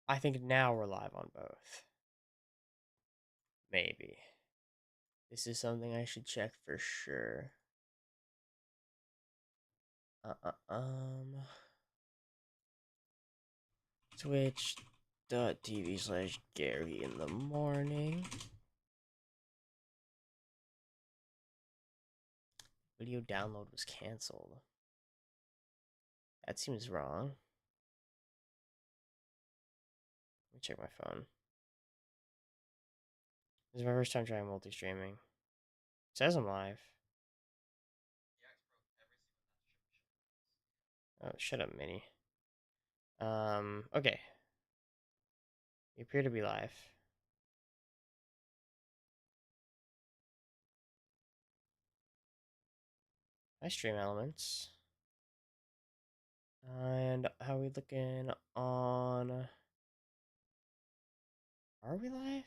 I think now we're live on both. Maybe. This is something I should check for sure. Twitch.tv/Gary in the morning. Video download was canceled. That seems wrong. Let me check my phone. This is my first time trying multi-streaming. It says I'm live. Oh, shut up, Minnie. Okay. You appear to be live. Hi, stream elements. And how are we looking on... Are we live?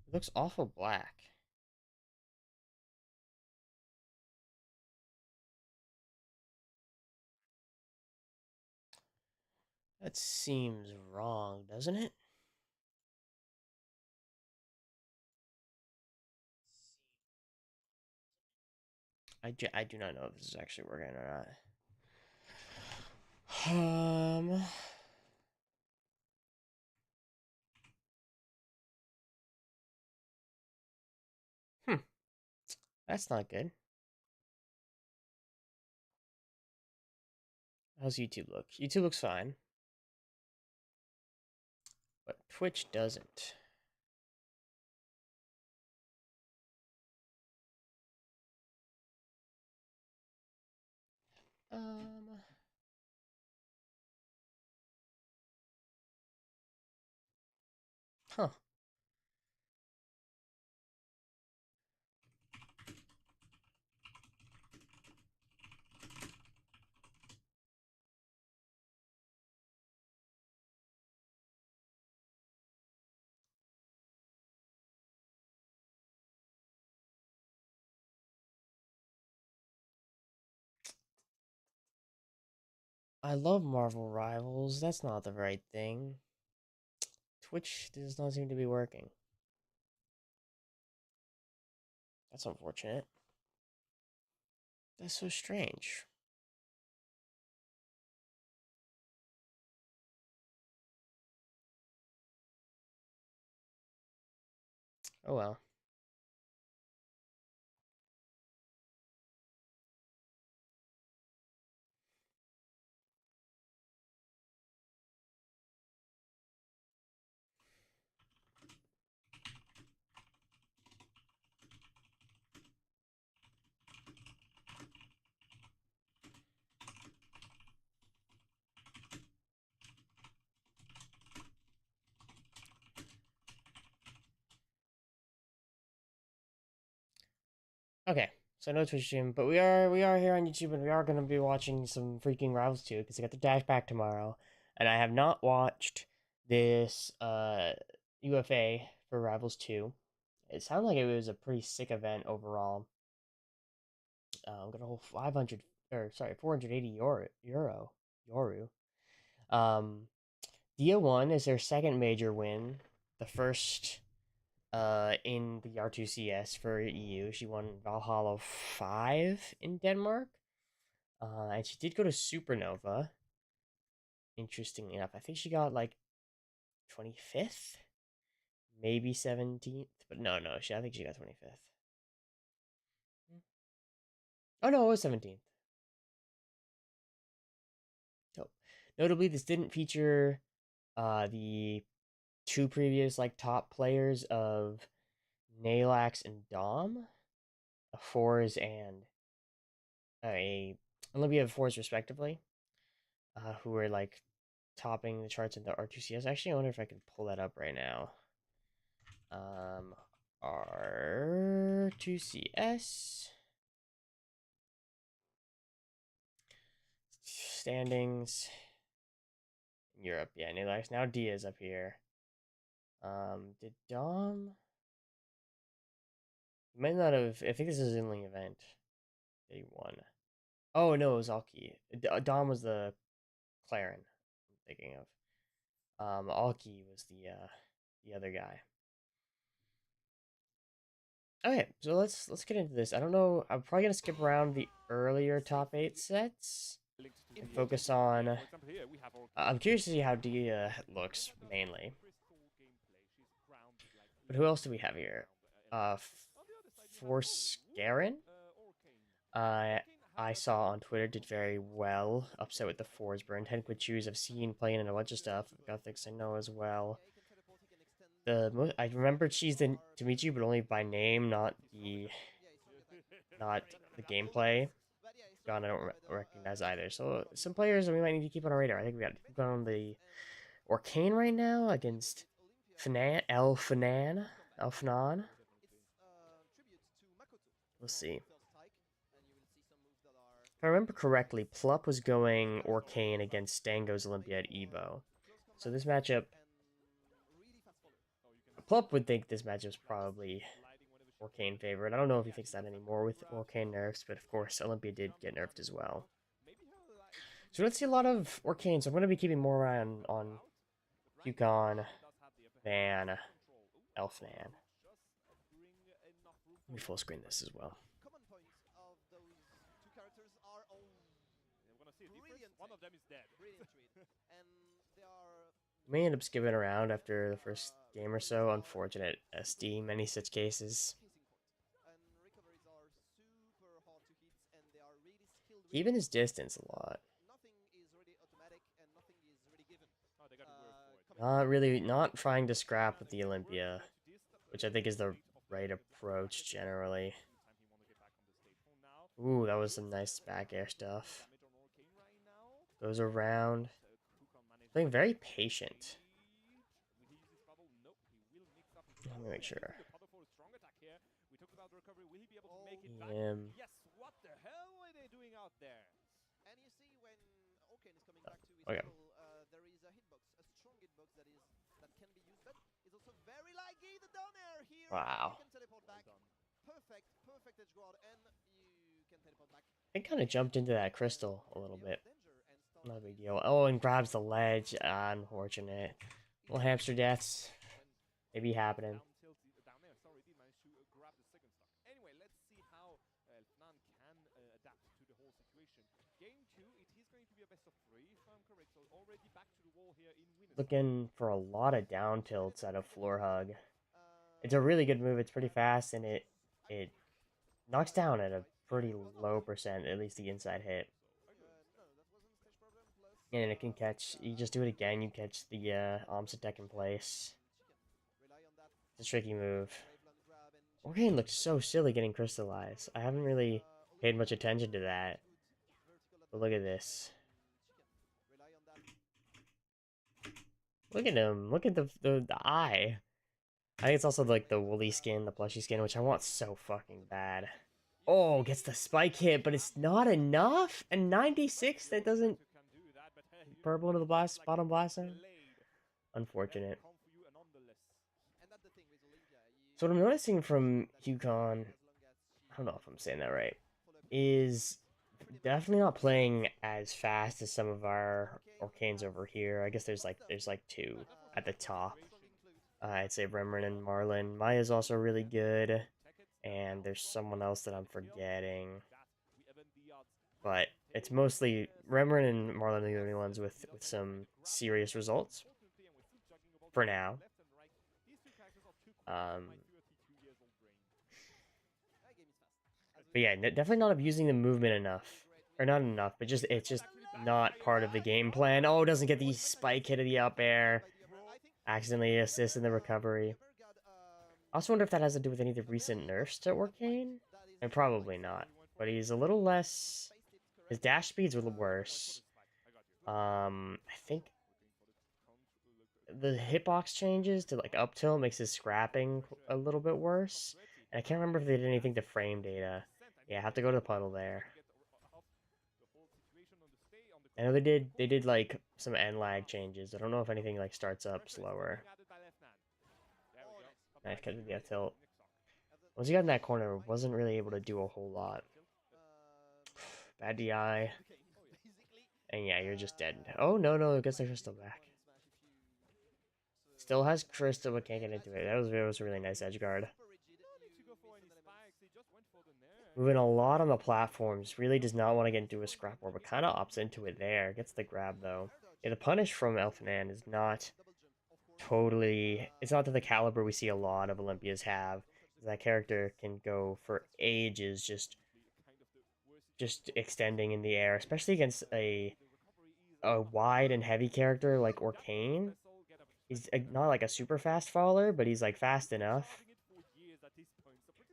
It looks awful black. That seems wrong, doesn't it? I do not know if this is actually working or not. Hmm, that's not good. How's YouTube look? YouTube looks fine, but Twitch doesn't. Um, huh. I love Marvel Rivals. That's not the right thing. Twitch does not seem to be working. That's unfortunate. That's so strange. Oh well. Okay, so no Twitch stream, but we are here on YouTube, and we are gonna be watching some freaking Rivals 2 because I got the dashback tomorrow, and I have not watched this UFA for Rivals 2. It sounded like it was a pretty sick event overall. I'm gonna hold 500 or sorry 480 euro. Um, Dia won is their second major win, the first in the R2CS for EU. She won Valhalla 5 in Denmark. And she did go to Supernova. Interestingly enough, I think she got like 25th, maybe 17th, but no, I think she got 25th. Oh no, it was 17th. So, notably, this didn't feature the two previous like top players of Nalax and Dom, a Fours and a Olympia Fours respectively, who were like topping the charts in the R2CS. Actually, I wonder if I can pull that up right now. Um, R2CS standings in Europe. Yeah, Nalax. Now Diaz up here. Did Dom? He might not have. I think this is in the event. They won. Oh no, it was Alki. Dom was the Claren I'm thinking of. Alki was the other guy. Okay, so let's get into this. I don't know. I'm probably gonna skip around the earlier top 8 sets and focus on. I'm curious to see how Dia looks mainly. But who else do we have here? Forscarin. Uh, I saw on Twitter did very well. Upset with the Forsburn. Tenquachus I've seen playing in a bunch of stuff. Gothics I know as well. I remembered she's the Tamichi, but only by name, not the gameplay. Gone, I don't recognize either. So some players we might need to keep on our radar. I think we got on the Orcane right now against Elfanan. Let's see. If I remember correctly, Plup was going Orcane against Stango's Olympia at Evo. So this matchup, Plup would think this matchup's probably Orcane favorite. I don't know if he thinks that anymore with Orcane nerfs, but of course Olympia did get nerfed as well. So let's see a lot of Orcane, so I'm going to be keeping more eye on Yukon, Van, Elfnan. Let me full screen this as well. We may end up skipping around after the first game or so. Unfortunate SD, many such cases. Even his distance a lot. Not really, not trying to scrap with the Olympia, which I think is the right approach generally. Ooh, that was some nice back air stuff. Goes around. Playing very patient. Let me make sure. Him. Okay. Wow. It kind of jumped into that crystal a little bit. Not a big deal. Oh, and grabs the ledge. Unfortunate. Little hamster deaths. Maybe happening. Looking for a lot of down tilts out of floor hug. It's a really good move. It's pretty fast, and it knocks down at a pretty low percent, at least the inside hit. And it can catch. You just do it again. You catch the Omset deck in place. It's a tricky move. Orcane looks so silly getting crystallized. I haven't really paid much attention to that. But look at this. Look at him. Look at the eye. I think it's also like the woolly skin, the plushy skin, which I want so fucking bad. Oh, gets the spike hit, but it's not enough? And 96, that doesn't purple into the blast, bottom blast zone? Unfortunate. So what I'm noticing from Yukon, I don't know if I'm saying that right, is definitely not playing as fast as some of our Orcanes over here. I guess there's like two at the top. I'd say Remeron and Marlin. Maya's also really good. And there's someone else that I'm forgetting. But it's mostly Remeron and Marlin are the only ones with some serious results. For now. But yeah, definitely not abusing the movement enough. Or not enough, but it's just not part of the game plan. Oh, doesn't get the spike hit of the up air. Accidentally assists in the recovery. I also wonder if that has to do with any of the recent nerfs to Orcane. And probably not. But he's a little less... His dash speed's a little worse. I think the hitbox changes to like up tilt makes his scrapping a little bit worse. And I can't remember if they did anything to frame data. Yeah, I have to go to the puddle there. I know they did like some end lag changes. I don't know if anything like starts up slower. Nice cut to the up tilt. Once you got in that corner, wasn't really able to do a whole lot. Bad DI. And yeah, you're just dead. Oh no, I guess they're still back. Still has Crystal, but can't get into it. That was a really nice edge guard. Moving a lot on the platforms. Really does not want to get into a scrap war, but kind of opts into it there. Gets the grab, though. Yeah, the punish from Elfinan is not totally... It's not to the caliber we see a lot of Olympias have. That character can go for ages just extending in the air, especially against a wide and heavy character like Orcane. He's not like a super fast faller, but he's like fast enough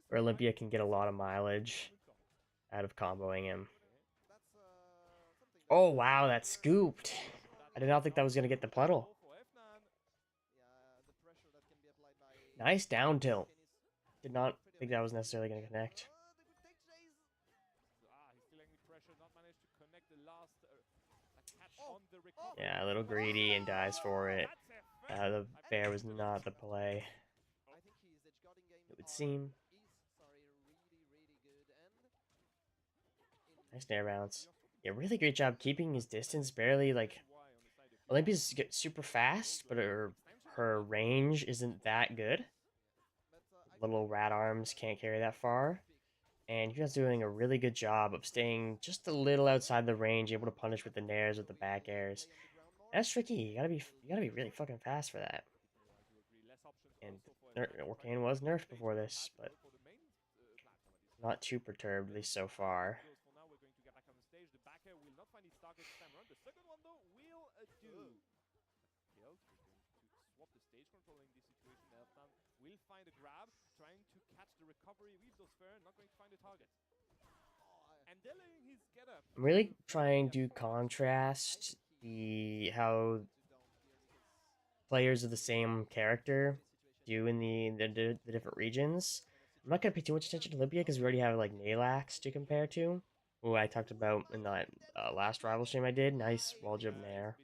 where Olympia can get a lot of mileage out of comboing him. Oh wow, that scooped. I did not think that was gonna get the puddle. Nice down tilt. Did not think that was necessarily gonna connect. Yeah, a little greedy and dies for it. The bear was not the play, it would seem. Nice nair bounce. Yeah, really great job keeping his distance. Barely, like, Olympia's super fast, but her range isn't that good. Little rat arms can't carry that far. And you guys doing a really good job of staying just a little outside the range, able to punish with the nairs, with the back airs. That's tricky. You gotta be really fucking fast for that. And Orcane was nerfed before this, but not too perturbed, at least so far. I'm really trying to contrast the how players of the same character do in the different regions. I'm not gonna pay too much attention to Olympia because we already have like Nalax to compare to, who I talked about in that last rival stream I did. Nice wall jump there.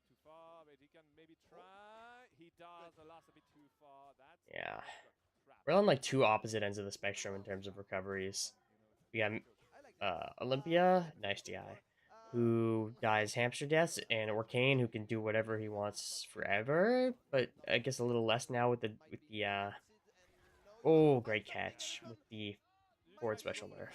Yeah, we're on like two opposite ends of the spectrum in terms of recoveries. We got Olympia, nice DI, who dies hamster deaths, and Orcane, who can do whatever he wants forever, but I guess a little less now with the oh, great catch with the forward special nerf.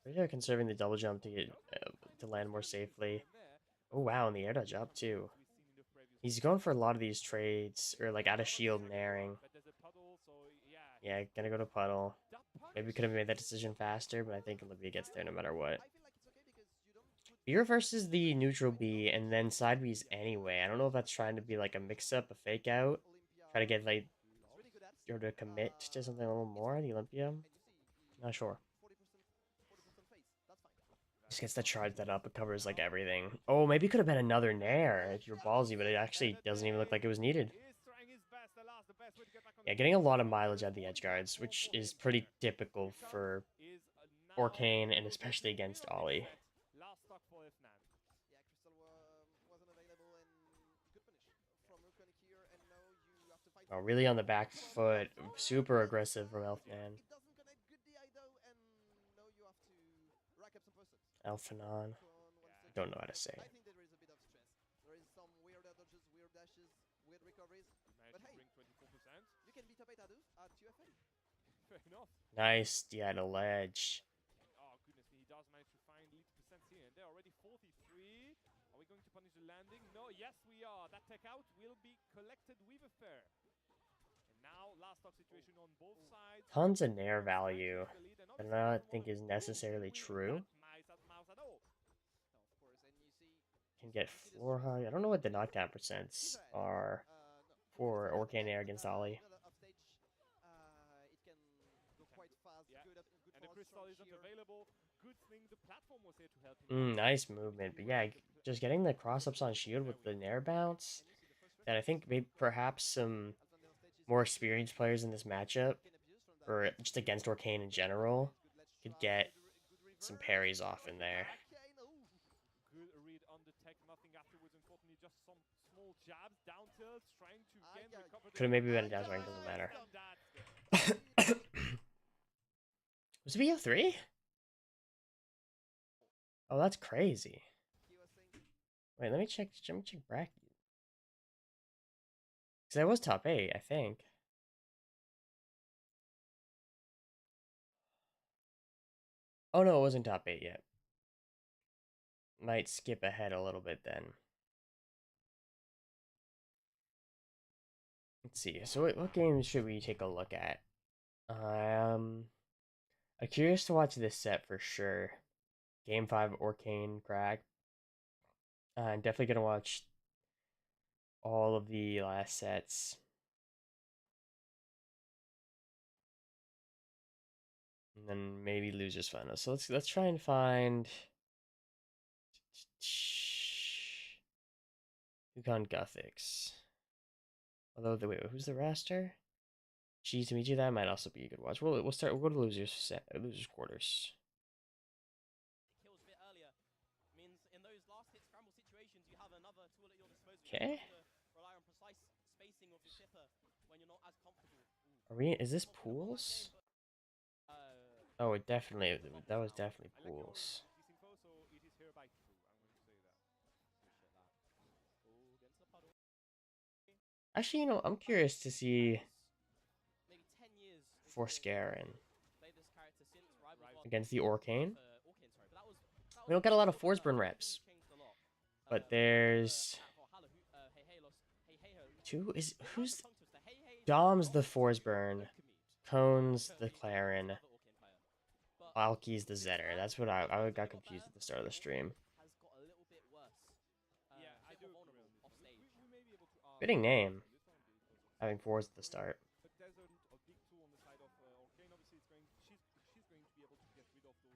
They're conserving the double jump to get to land more safely. Oh wow, and the air dodge up too. He's going for a lot of these trades, or like out of shield and airing. Yeah, gonna go to puddle. Maybe could have made that decision faster, but I think Olympia gets there no matter what. B reverses the neutral B and then side B's anyway. I don't know if that's trying to be like a mix-up, a fake out. Try to get like or to commit to something a little more, the Olympia. Not sure. Just gets to charge that up. It covers like everything. Oh, maybe it could have been another nair if you're ballsy, but it actually doesn't even look like it was needed. Yeah, getting a lot of mileage out of the edge guards, which is pretty typical for Orcane and especially against Ollie. Oh, really on the back foot. Super aggressive from Elfman. Elfanon. I don't know how to say it. Nice, yeah, the ledge. Tons of nair value, but I don't think is necessarily true. Can get floor high. I don't know what the knockdown percents are for Orcane Air against Ollie. Nice movement, but yeah, just getting the cross-ups on shield with the nair bounce. And I think maybe perhaps some more experienced players in this matchup, or just against Orcane in general, could get some parries off in there. Could have maybe been a dash rank, doesn't matter. Was it BO3? Oh, that's crazy. Wait, let me check. Let me check bracket. Because I was top 8, I think. Oh no, it wasn't top 8 yet. Might skip ahead a little bit then. Let's see. So what games should we take a look at? I'm curious to watch this set for sure. Game 5 Arcane Crag. I'm definitely gonna watch all of the last sets. And then maybe Losers Final. So let's try and find Yukon Gothics. Although wait, who's the roster? Geez, to meet you, that might also be a good watch. We'll start. We'll go to losers quarters. Okay. Are we? Is this pools? Oh, it definitely. That was definitely pools. Actually, I'm curious to see Forscaren against the Arcane. We don't get a lot of Forsburn reps, but there's two. Who's Dom's the Forsburn, Cone's the Clarin, Alki's the Zetter. That's what I got confused at the start of the stream. Fitting name, having fours at the start.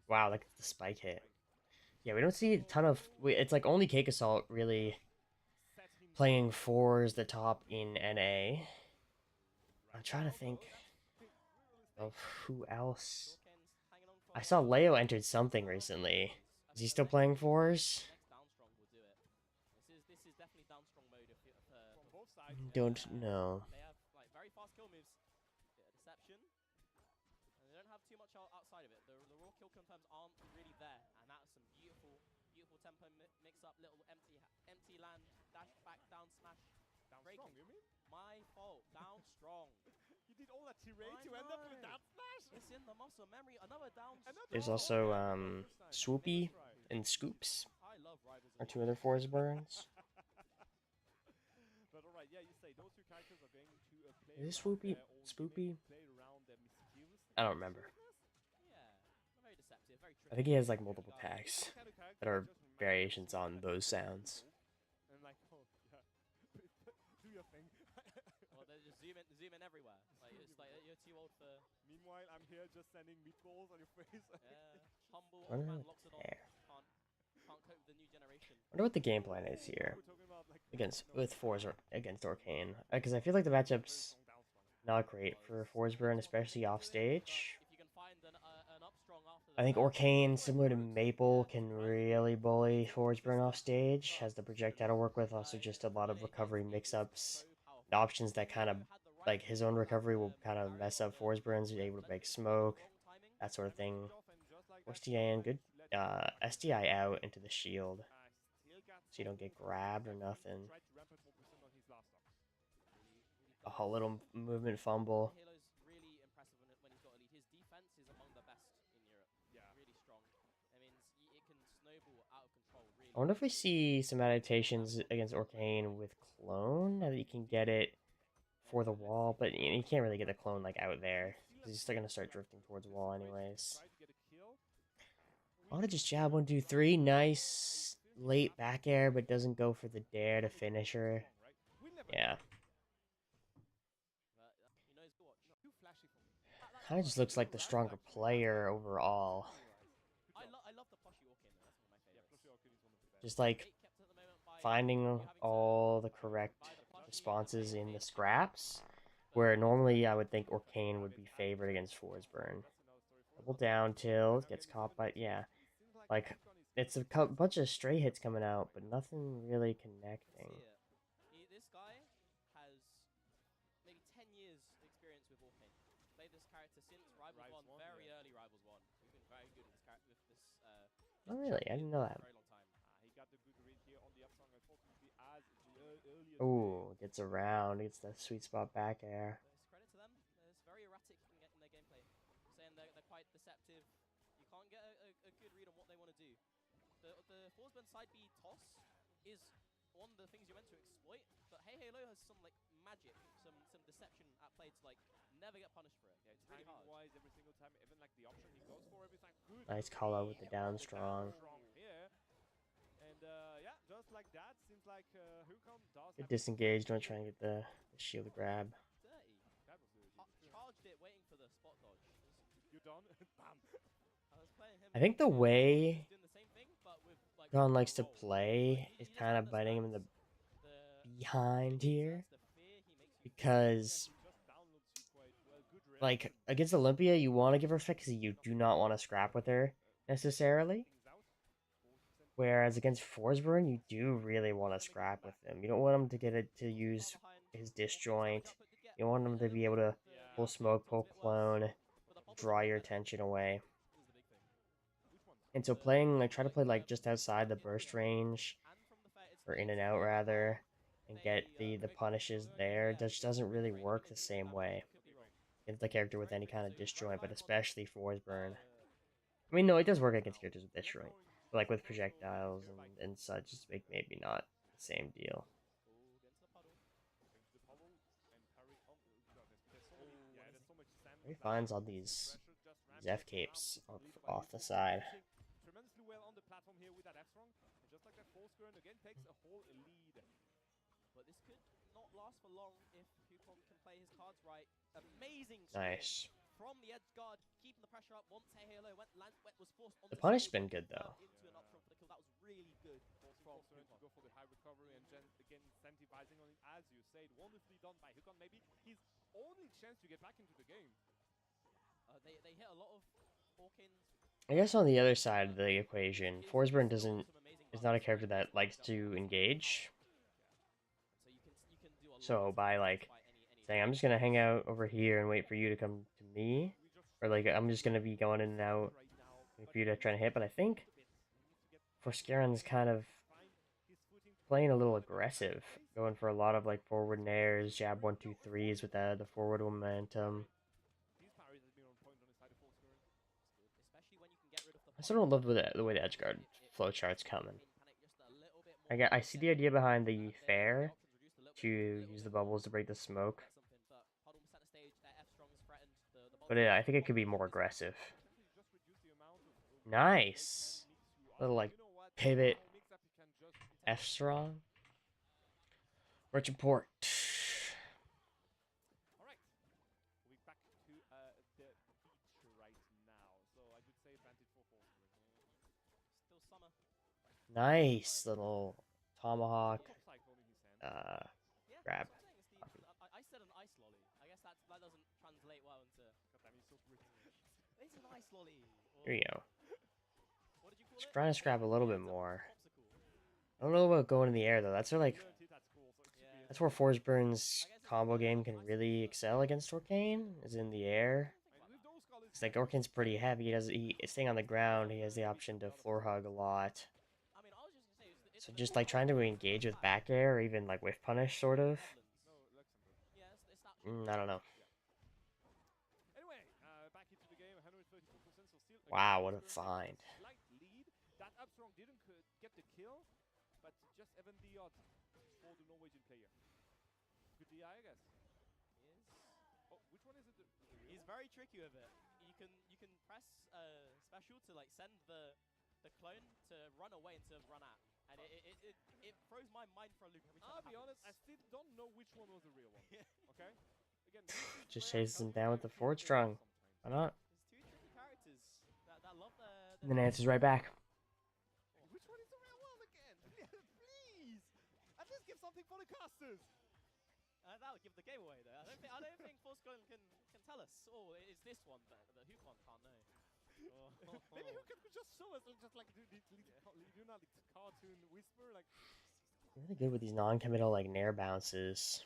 Wow, like the spike hit. Yeah, we don't see a ton of. It's like only Cake Assault really playing fours the top in NA. I'm trying to think of who else. I saw Leo entered something recently. Is he still playing fours? Don't know. There's also Swoopy and Scoops are two other fours burns. Is this Swoopy? Spoopy? I don't remember. I think he has like multiple tags that are variations on those sounds. I wonder what the game plan is here with fours or against Arcane, because I feel like the matchup's not great for Forsburn, especially off stage. I think Arcane, similar to Maple, can really bully Forsburn off stage. Has the projectile to work with, also just a lot of recovery mix-ups, options that kind of like his own recovery will kind of mess up Forsburn's. He's able to make smoke, that sort of thing. SDI in, good SDI out into the shield, so you don't get grabbed or nothing. A little movement fumble. I wonder if we see some adaptations against Arcane with Clone, now that you can get it for the wall, but you can't really get the Clone like out there, because he's still going to start drifting towards the wall anyways. I want to just jab 1, 2, 3, nice late back air, but doesn't go for the dare to finish her. Yeah. Kind of just looks like the stronger player overall. Just like finding all the correct responses in the scraps, where normally I would think Arcane would be favored against Forsburn. Double down tilt, gets caught by, yeah. Like, it's a bunch of stray hits coming out, but nothing really connecting. played this character since Rivals 1, very early Rivals 1. He's been very good with this Oh, really? I didn't know that. for a very long time. He got the good read here on the upsong, unfortunately, as earlier Ooh, gets around, gets that sweet spot back air. But it's credit to them. It's very erratic in their gameplay. Saying they're quite deceptive. You can't get a good read on what they want to do. The Forsburn side B toss is one of the things you're meant to exploit, but Hey Halo has some like magic, some deception at play to like never get punished for it. Yeah, it's really hard. wise every single time, even like the option he goes for every time. Good. Nice call out with the down strong. Here. And yeah, just like that, seems like Hucon does Get disengaged, don't try and get the shield grab. Dirty. Charged it, waiting for the spot dodge. You're done. Bam. I think the way doing the same thing, but with, like, Gon likes to play is kind of biting him in the behind here, because like against Olympia you want to give her effect because you do not want to scrap with her necessarily, whereas against Forsburn you do really want to scrap with him. You don't want him to get it to use his disjoint. You want him to be able to pull smoke, pull clone, draw your attention away. And so playing, like, try to play like just outside the burst range, or in and out rather, and get the punishes there, just doesn't really work the same way against the character with any kind of disjoint, but especially Forsburn. I mean, no, it does work against characters with disjoint, but like with projectiles and such, it's maybe not the same deal. He finds all these F capes off the side. Tremendously well on the platform here with that F-Strong. And just like that, Forsburn again takes a whole lead. But this could not last for long if Hucon can play his cards right. Amazing Nice. From the edge guard, keeping the pressure up. Once Hey Halo was forced on the punish been good though. Into an upfront for the kill. That was really good. Forsburn to go for the high recovery and again incentivizing on it, as you said, wonderfully done by Hucon. Maybe his only chance to get back into the game. They hit a lot of Hawkins. I guess on the other side of the equation, Forsburn is not a character that likes to engage. So by like saying I'm just gonna hang out over here and wait for you to come to me, or like I'm just gonna be going in and out for you to try to hit, but I think Forscaren's kind of playing a little aggressive, going for a lot of like forward nairs, jab 1-2-3s with the forward momentum. I still don't love the way the edgeguard flowchart's coming. I see the idea behind the fair to use the bubbles to break the smoke, but I think it could be more aggressive. Nice! Little like pivot F-Strong. Merchant Port. Alright, we're back to the beach right now, so I could say advantage for Forsburn. Still summer. Nice little tomahawk grab. I said an ice lolly. I guess that doesn't translate well into. It's an ice lolly. Here you go. What did you call Just trying to scrap a little bit more. I don't know about going in the air though. That's where Forsburn's combo game can really excel against Orkane, is in the air. It's like Orkane's pretty heavy. He staying on the ground. He has the option to floor hug a lot. So just like trying to engage with back air or even like whiff punish, sort of. I don't know. Wow, what a find. That Upstrong didn't get the kill, but just even the odds for the Norwegian player. Good DI, I guess. Yes. Oh, which one is it? He's very tricky with it. You can press special to like send the clone to run away and to run at, and it throws my mind for a loop every time. I'll be honest, I still don't know which one was the real one. Okay. Again, just chases him down with the forward strong. Why not? There's two tricky characters that love the and then answers right back. Which one is the real one again? Please! At least give something for the casters! That would give the game away though. I don't think Forscon can tell us. Oh, it's this one, but the Hucon can't know. Maybe Hucon could just show us, just like do not the cartoon whisper, like. Really good with these non-committal like nair bounces.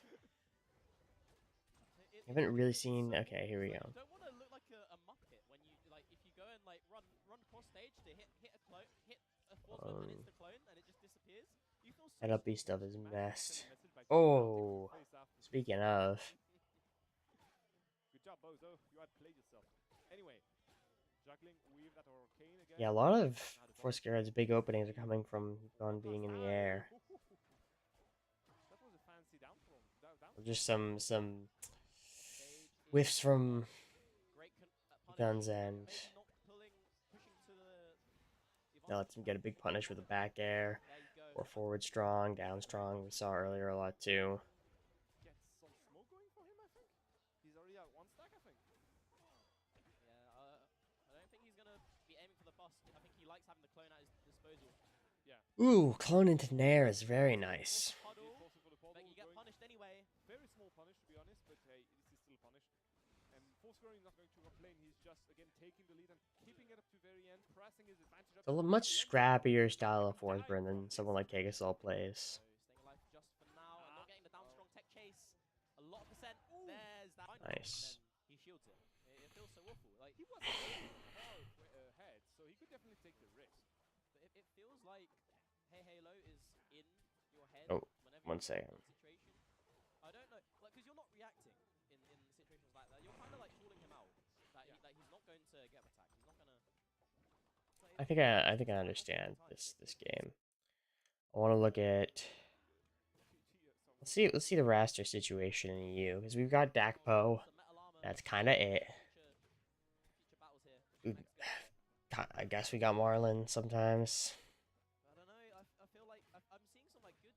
I haven't really seen. Okay, here we Like, go. you don't want to look like a muppet when you like if you go and like run cross stage to hit a force button and it's the clone and it just disappears. You feel so That up B stupid. stuff is Smash messed. send a message by taking Oh, the face after. speaking of, Good job, Bozo. You outplayed yourself. Anyway, juggling with that arcane again. yeah, a lot of Now the Force bottom Garrett's big openings are coming from Gon one being in the last time. air. That was a fancy down throw. Or just some Stage whiffs is from great punish. Gun's end. Maybe not pushing to the Now lets him get a big punish with a back air. There you go. Or forward strong, down strong. We saw earlier a lot too. Get some smoke going for him, I think. He's already at one stack, I think. Yeah, I don't think he's gonna be aiming for the bust. I think he likes having the clone at his disposal. Yeah. Ooh, clone into Nair is very nice. Puddle, For the but you get going. punished anyway. Very small punish, to be honest, but hey, this is still punish. And Force is not going to complain. He's just, again, taking the lead and keeping it up to very end, pressing his advantage up. It's a much scrappier style of Forsburn than someone like Kagasol plays. So staying alive just for now and not getting the down strong tech chase. A lot of percent. There's that. Nice. And then he shields it. It feels so awful. Like He was far ahead, so he could definitely take the risk. but it feels like Hey Halo is in your head Oh, whenever one you're second. in that situation. I don't know, like, because you're not reacting in situations like that. You're kind of like calling him out that he's not going to get attacked. He's not gonna. I think I understand this game. I want to look at. Let's see the raster situation in EU because we've got Dakpo. That's kind of it. I guess we got Marlin sometimes. I don't know. I feel like I'm seeing some like good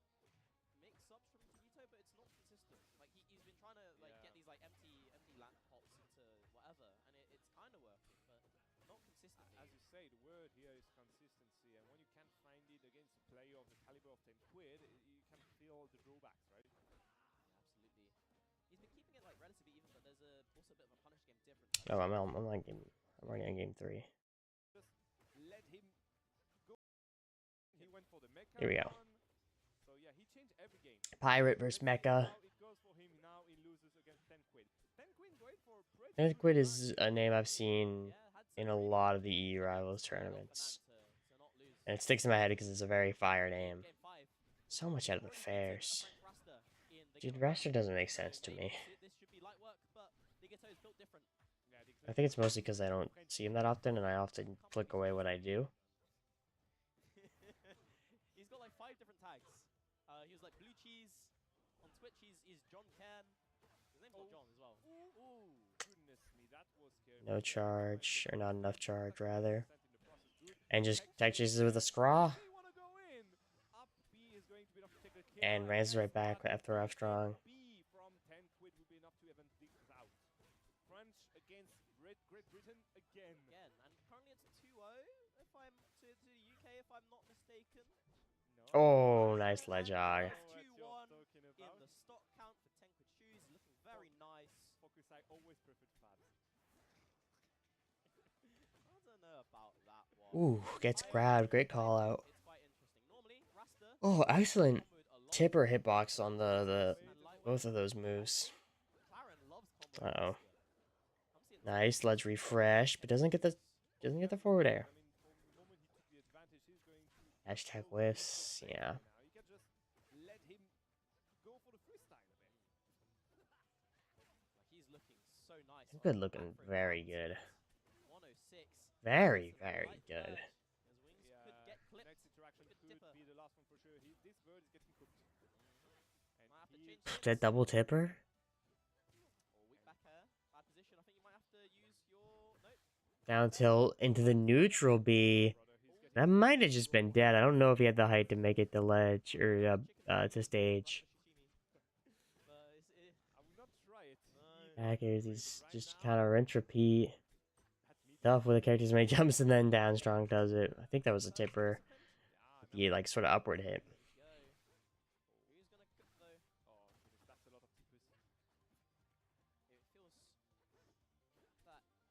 mix-ups from Tigito, but it's not consistent. Like he's been trying to like get these like empty land pots into whatever, and it's kind of working, but not consistently. As you say, the word here is consistency, and when you can't find it against a player of the caliber of 10 quid, you can feel the drawbacks, right? Absolutely. He's been keeping it like relatively even, but there's also a bit of a punish game difference. Oh, I'm already on game 3. Just let him go. He went for the mecha. Here we go. So yeah, he changed every game. Pirate versus Mecha. Now it goes for him. Now he loses against 10 quid. 10 quid great for 10 Quid is a name I've seen in a lot of the EU Rivals tournaments. And it sticks in my head because it's a very fire name. So much out of the fairs. Dude, Raster doesn't make sense to me. I think it's mostly because I don't see him that often, and I often click away what I do. He's got like 5 different tags. He was like Blue Cheese. On Twitch, he's John Can. His name's not John as well. Ooh, goodness me, that was scary. No charge, or not enough charge, rather. And just tech chases with a scraw. And Rans right back after F strong. From 10 quid would be enough to even dig this out. French against Great Britain again. And currently it's a 2-0 if I'm to the UK if I'm not mistaken. No. Oh, nice ledge hog. 2-1 in the stock count for 10 quid shoes, looking very nice. Focus, I always preferred Fabs. I don't know about that one. Ooh, gets grabbed. Great call out. It's quite interesting. Normally, Rasta Oh, excellent tipper hitbox on the both of those moves. Uh-oh. Nice ledge refresh, but doesn't get the forward air. Hashtag whiffs, yeah. You can just let him go for the freestyle a bit. He's looking so nice. Good looking, very good. 106. Very, very good. His wings could get clipped. Next interaction could be the last one for sure. This bird is getting cooked. And Might have to he change That double tipper? or weak back air. Bad position. I think you might have to use your Down tilt into the neutral B. That might have just been dead. I don't know if he had the height to make it to ledge or to stage. I will not try it. Back airs, he's just kind of rinse repeat. Tough with the characters many jumps and then down strong does it. I think that was a tipper. The like sort of upward hit. Who's gonna cook though? Oh, goodness, that's a lot of tippers.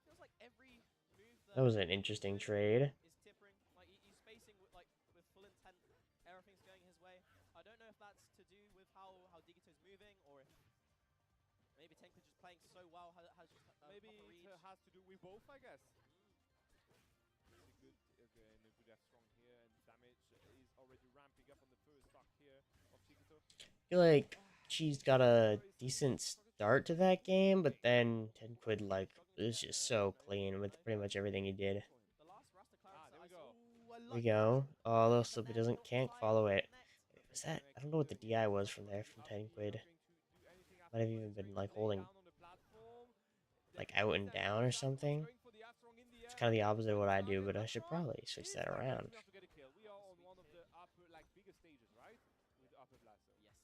Feels like every move That was an interesting trade. is tippering. Like he's spacing with full intent. Everything's going his way. I don't know if that's to do with how Digito's moving or if maybe Tenko's just playing so maybe proper read. it has to do with both, I guess. Good, okay, and a good F strong here, and damage is already ramping up on the first stock here of Chiquito. I feel like she's got a decent start to that game, but then Ted Quid like is just so clean with pretty much everything he did. The last Rasta clearance There that we I go. saw. I Here we like go. that. Oh, little But slip. It then doesn't not can't deciding follow to it. connect. Was that? I don't know what the DI was from there from Ted Quid. Might have even been like holding like out and down or something. It's kind of the opposite of what I do, but I should probably switch that around. We are on one of the upper, like, bigger stages, right? With the upper blaster. Yes.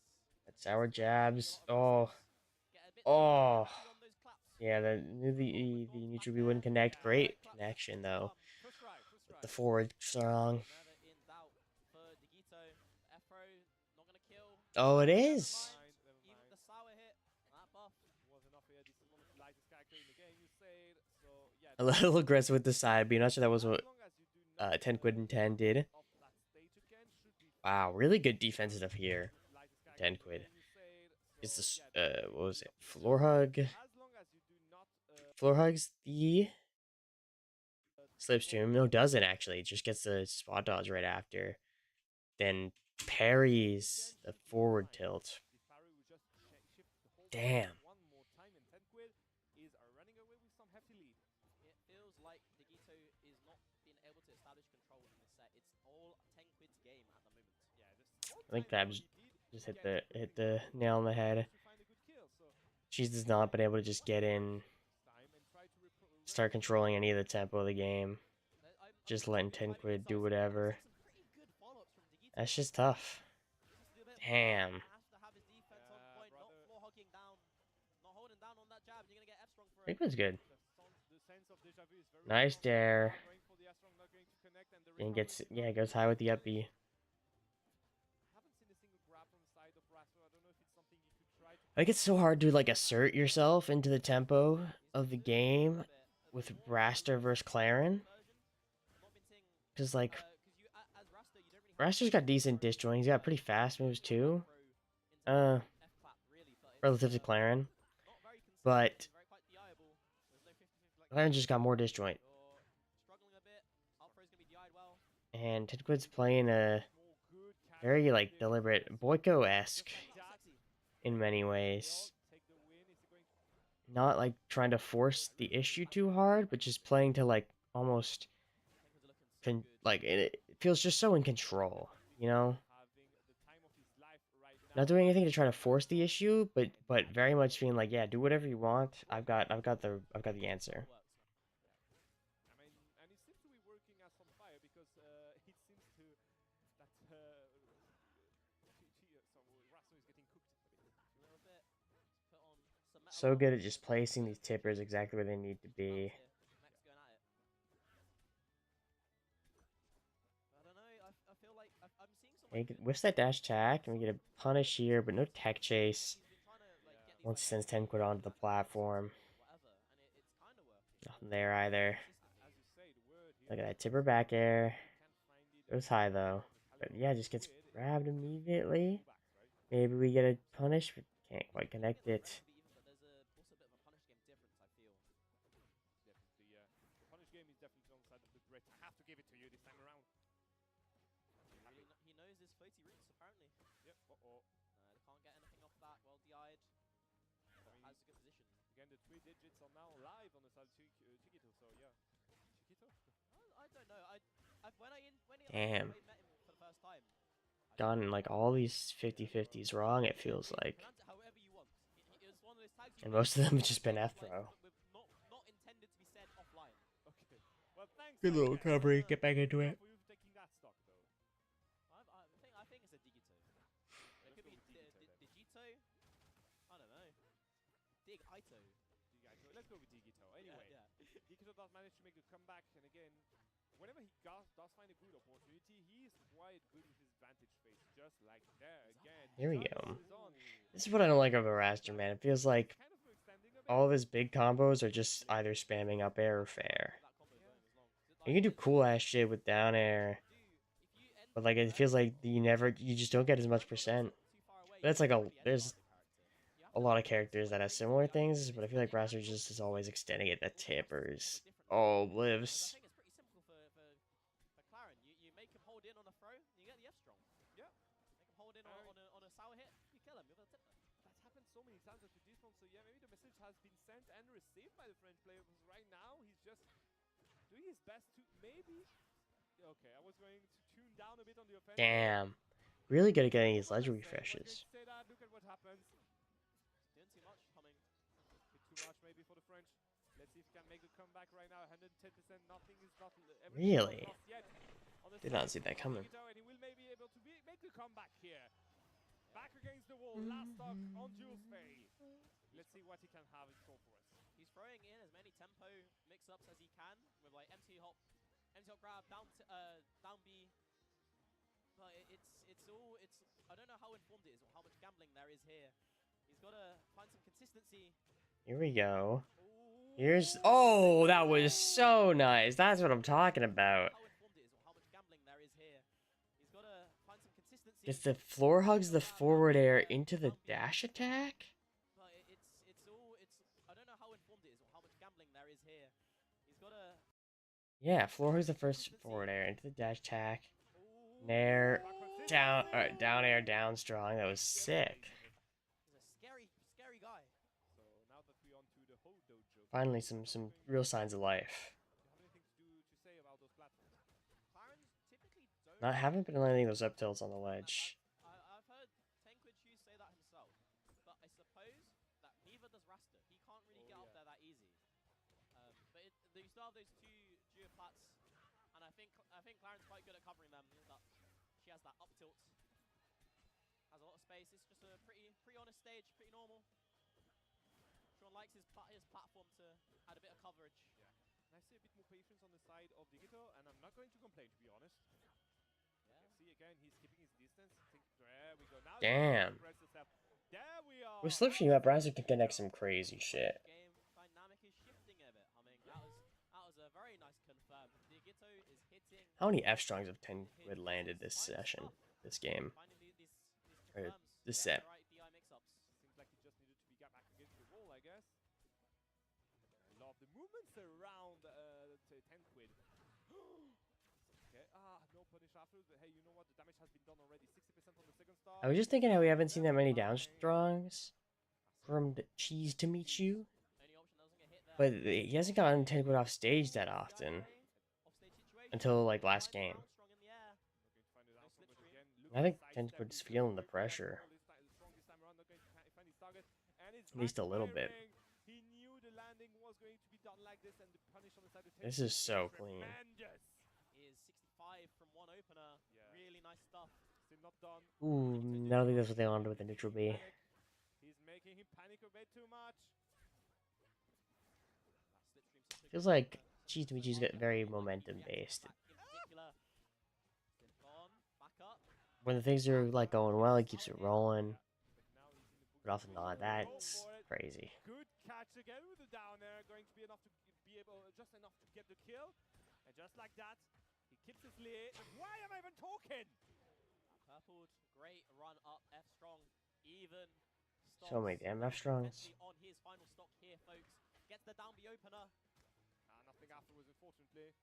That's our jabs. Get a Oh, bit oh. lucky on those claps. Yeah, the neutral B wouldn't connect. Great connection though. First try. The forward strong. Never in doubt for Digito. F-Pro not gonna kill. Oh, it Never is. mind. Even the sour hit and that buff was enough here. This is one of the lightest character in the game, you said. So yeah, A little aggressive with the side B. Not sure that was what as long as you do not 10 Quid and 10 did. off that stage again, should be Wow, really good defense stuff here. lightest character 10 in the Quid. game, you said. It's So, this yeah, what was it? Floor hug. as long as you do not Floor hugs the slipstream. No, doesn't actually. Just gets the spot dodge right after. Then parries the forward tilt. this parry will just shift the whole Damn. one more time, and 10 Quid is running away with some hefty lead. It feels like Digito is not being able to establish control in this set. It's all 10 Quid's game at the moment. Yeah, I think Fabs just hit the nail on the head. She's just not been able to just get in, start controlling any of the tempo of the game. Just letting 10 Quid do whatever. Some pretty good follow-ups from Digito. That's just tough. Damn. Has to have his defense on point, not floor hogging down, not holding down on that jab, and you're gonna get F strong for it. It was good. The sense of deja vu is very Nice strong. dare. Going for the S-Strong, not going to connect, and the And recovery gets, is yeah, not goes high with the up B. haven't seen a single grab from the side of Raster. I don't know if it's something you could try to I think it's so hard to like assert yourself into the tempo of the game with Raster versus Claren. Because like Raster's got decent disjoint. He's got pretty fast moves too. Relative to Claren. But Claren just got more disjoint. And Tidquid's playing a very like deliberate Boyko-esque in many ways. Not like trying to force the issue too hard, but just playing to like almost like it feels just so in control, you know? Not doing anything to try to force the issue, but very much being like, yeah, do whatever you want. I've got the answer. I mean, and it seems to be working as on fire because it seems to that Raster is getting cooked a bit. A little bit. Put on some metal So good at armor. just placing these tippers exactly where they need to be. Max going at it. I don't know. I feel like I'm seeing some. He whiffs that dash attack, and we get a punish here, but no tech chase. He's been trying to like get these. Once he sends 10 Quid onto the platform. Whatever, and it's kind of working. Nothing there either. As you say, the word here. Look at that tipper back air. Can't find it. Goes high though. But yeah, just gets grabbed immediately. Pullbacks, right? Maybe we get a punish, but can't quite connect it. But there's also a bit of a punish game difference. I feel. Definitely, the punish game is definitely on the side of the Brit. I have to give it to you this time around. He knows his floaty roots apparently. Yep. They can't get anything off that. Well DI'd. Has a good position. Again, the 3 digits are now live on the side of Chiquito. So yeah, Chiquito. I don't know. When I Damn. met him for the first time. Gotten like all these 50-50s wrong, it feels like. Pronounce it however you want. It was one of those tags. And most of them have just been F throw. Not intended to be said offline. Okay. Well, thanks. Good little recovery. Get back into it. For you taking that stock though. I think it's a Digito. It could be Digito. I don't know. Dig-Ito. Let's go with Digito. Anyway, Yeah. Digito does manage to make a comeback, and again, whenever he does find a good opportunity, he is quite good with his vantage face, just like there again. Here we Time go. is on. This is what I don't like about Raster, man. It feels like Kind of extending a bit. all of his big combos are just either spamming up air or fair. That combo going as long. You can do cool ass shit with down air, but like it feels like you just don't get as much percent. That's like there's a lot of characters that have similar things, but I feel like Brassard just is always extending it at tippers. Oh, lives. I think it's pretty simple for Claren. You make him hold in on a throw, and you get the F strong. Yeah. Make him hold in on a sour hit, you kill him with a tipper. That's happened so many times at the defense, so yeah, maybe the message has been sent and received by the French player, because right now he's just doing his best to maybe... Okay, I was going to tune down a bit on the offense. Damn. Really good at getting his ledge I was refreshes. going to say that, look at what happens. Doing too much, coming. Bit too much maybe for the French. Let's see if he can make the comeback right now. 110%, nothing is not... Really? Lost yet. Did not see that coming. And he will maybe able to make the comeback here. Back against the wall, last stock on Jules Fay. Let's see what he can have in store for us. He's throwing in as many tempo mix-ups as he can with like empty hop grab, down B. But I don't know how informed it is or how much gambling there is here. He's got to find some consistency. Here we go. Here's... Oh, that was so nice. That's what I'm talking about. How informed it is or how much gambling there is here. He's got to find some consistency. Just the floor hugs the forward air into the dash attack? But I don't know how informed it is or how much gambling there is here. He's got to... Yeah, floor hugs the first forward air into the dash attack. Nair, down air, down strong. That was sick. He's a scary guy. So now that we're on to the whole dojo. Finally, some real signs of life. Do you have anything to say about those platforms? Clarence typically don't... Haven't been landing those up tilts on the ledge. I've heard Tenquid Chu say that himself, but I suppose that neither does Rasta. He can't really get up there that easy. But you still have those two geoplats, and I think Clarence quite good at covering them. She has that up tilt, has a lot of space. It's just a pretty honest stage, pretty normal. Sean likes his platform to add a bit of coverage. Yeah, and I see a bit more patience on the side of Digital, and I'm not going to complain, to be honest. Yeah. See again, he's keeping his distance. There we go. Now Damn. There we are. With slip stream up, Brassard can connect some crazy shit. Game dynamic is shifting a bit. I mean, that was a very nice confirm. Digito is hitting. How many F strongs of 10 would landed this session, this game? Finding these Or confirms. this Yeah, set. right DI mix-ups. Seems like he just needed to be back against the wall, I guess. I love the movements around 10 quid. Okay, no punish after, but hey, you know what? The damage has been done already. 60% on the second star. I was just thinking how we haven't seen that many down strongs from the Cheese to meet you. Only option doesn't get hit there. But he hasn't gotten 10 quid off stage that often. Offstage situation. Until like last game. Strong in the air. Not going to find it out from it again. I think 10 quid's feeling the pressure. At least a little bit. He knew the landing was going to be done like this, and the punish on the side of This is so clean. tremendous. Is 65 from one opener. Yeah. Really nice stuff. Still not done. Ooh, I don't think that's what they wanted with the neutral B. He's making him panic a bit too much. Feels like Cheese to meet you's got very momentum based. When the things are like going well, he keeps it rolling. But often not. That's crazy. Good catch again with the down air, going to be enough to be able, just enough to get the kill. And just like that, he keeps his lead. Why am I even talking? Purpled, great run up, F strong, even. So many damn F strongs. On his final stock here, folks. Gets the down B opener. Nothing afterwards, unfortunately.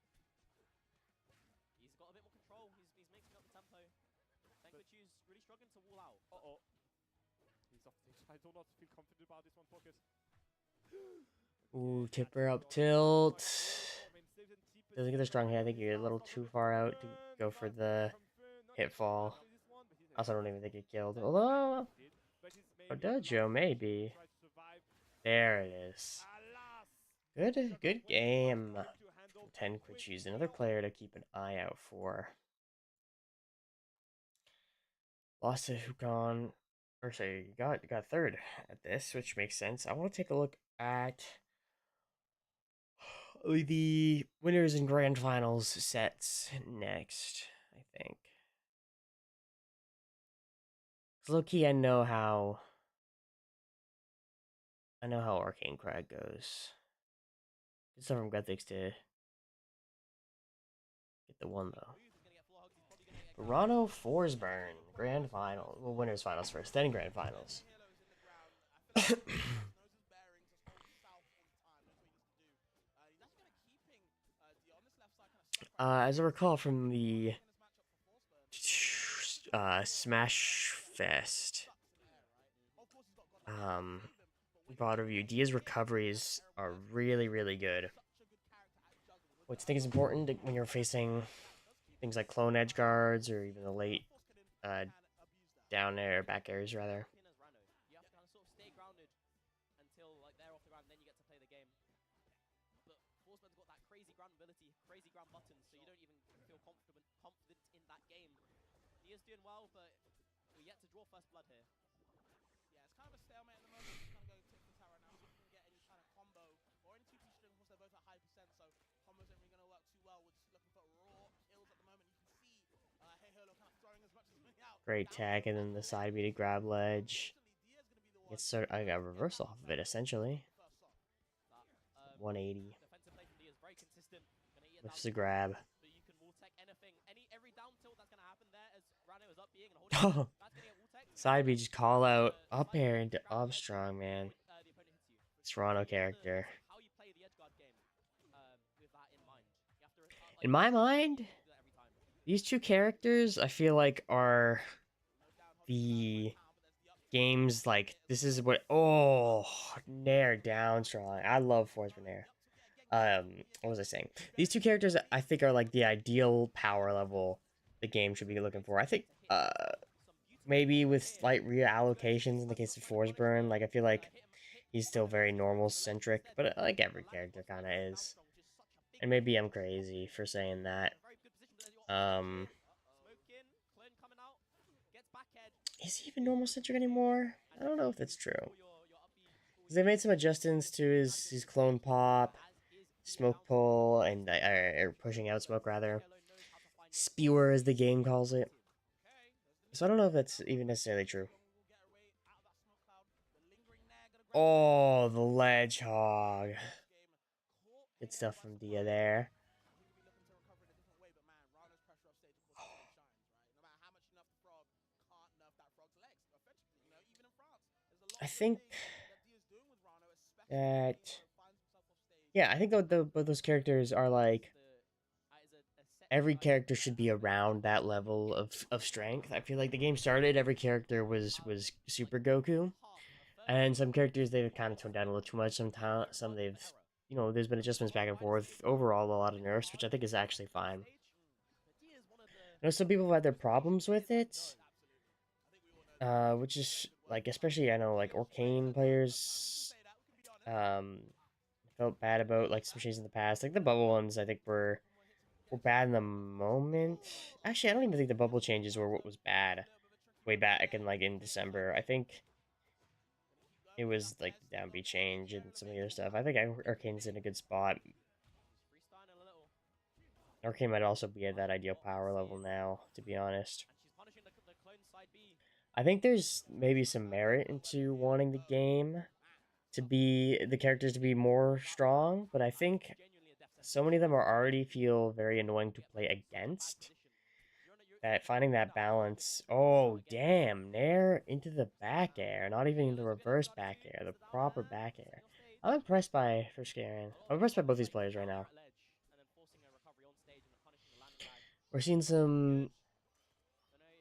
He's got a bit more control. He's mixing up the tempo. Tenquid Chu's really struggling to wall out. He's off stage. I do not feel confident about this one, Pocket. Ooh, tipper up tilt. Doesn't get the strong hit. I think you're a little too far out to go for the hit fall. Also, I don't even think it killed. Although, for Dojo, maybe. There it is. Good game. 10 quid choose another player to keep an eye out for. Lost to Hukon. Or sorry, you got third at this, which makes sense. I want to take a look at the winners and grand finals sets next, I think. Low key, I know how Arcane Crag goes. Good stuff from Grethix to get the one though. Verano Forsburn, grand final. Well, winners finals first, then grand finals. knows his bearings, just hold south all the time, knows what he needs to do. He's actually kind of keeping Dia on this left side, kind of stuck right now. As I recall from the In this matchup for Forsberg, Smash Fest sucks in the air, right? Of course, he's got God Level um, behind him, but when broad you're review, playing Dia's against recoveries are Aeropress, really, really good. such a good character at juggling with Which I that think is low important block. when you're facing That does keep him things like in the clone edge game. guards or even the But late Force uh, can abuse that. down air, back airs rather. Pin as Rano. You have to kind of sort of stay grounded until like they're off the ground, and then you get to play the game. But Forsberg's got that crazy ground ability, crazy ground buttons, so you don't even feel confident in that game. He is doing well, but we're yet to draw first blood here. Yeah, it's kind of a stalemate at the moment. Just kind of going tit for tat right now. See if we can get any kind of combo or any two-piece string. Of course, they're both at high percent, so combos aren't really going to work too well. We're just looking for raw kills at the moment. You can see Hey Holo kind of throwing as much as me out. Great Down to tag, and then the the side left B to lane. grab ledge. Unfortunately, Dia's going to be the one It's sort of, I got a getting reversal that off of it first kill essentially. with the first sock. That 180. defensive play from Dia is very consistent. Gonna eat it down Lifts to the the ground, grab. but you can wall tech anything. Every down tilt that's gonna happen there as Rano is up being and holding it. That's gonna get wall tech. Side B just call out The up side air B into grabs up the edge guard strong, man. before the opponent hits you. It's Toronto So you have to, character. it's how you play the edge guard game with that in mind. You have to like In my mind, do that every time. these two characters I feel like are No down hold from Rano right the now, but there's the up games like this is what Nair down strong. I love Forsberg Nair. What was I saying? These two characters I think are like the ideal power level the game should be looking for. I think maybe with slight reallocations in the case of Forsburn, like I feel like he's still very normal centric, but like every character kind of is. And maybe I'm crazy for saying that. Um, is he even normal centric anymore? I don't know if that's true. Because they made some adjustments to his clone pop, smoke pull, and or pushing out smoke rather. Spewer as the game calls it. So I don't know if that's even necessarily true. Oh, the ledge hog. Good stuff from Dia there. I think that yeah, I think both those characters are like every character should be around that level of strength. I feel like the game started, every character was Super Goku, and some characters they've kind of toned down a little too much. Some they've there's been adjustments back and forth. Overall, a lot of nerfs, which I think is actually fine. I know some people have had their problems with it, which is like especially I know like Arcane players felt bad about like some changes in the past. Like the bubble ones, I think were bad in the moment. Actually, I don't even think the bubble changes were what was bad way back in December. I think it was like the downbeat change and some of the other stuff. I think Arcane's in a good spot. Arcane might also be at that ideal power level now, to be honest. I think there's maybe some merit into wanting the game to be the characters to be more strong, but I think so many of them are already feel very annoying to play against. That finding that balance. Oh damn, Nair into the back air, not even the reverse back air, the proper back air. I'm impressed by Garen. I'm impressed by both these players right now. We're seeing some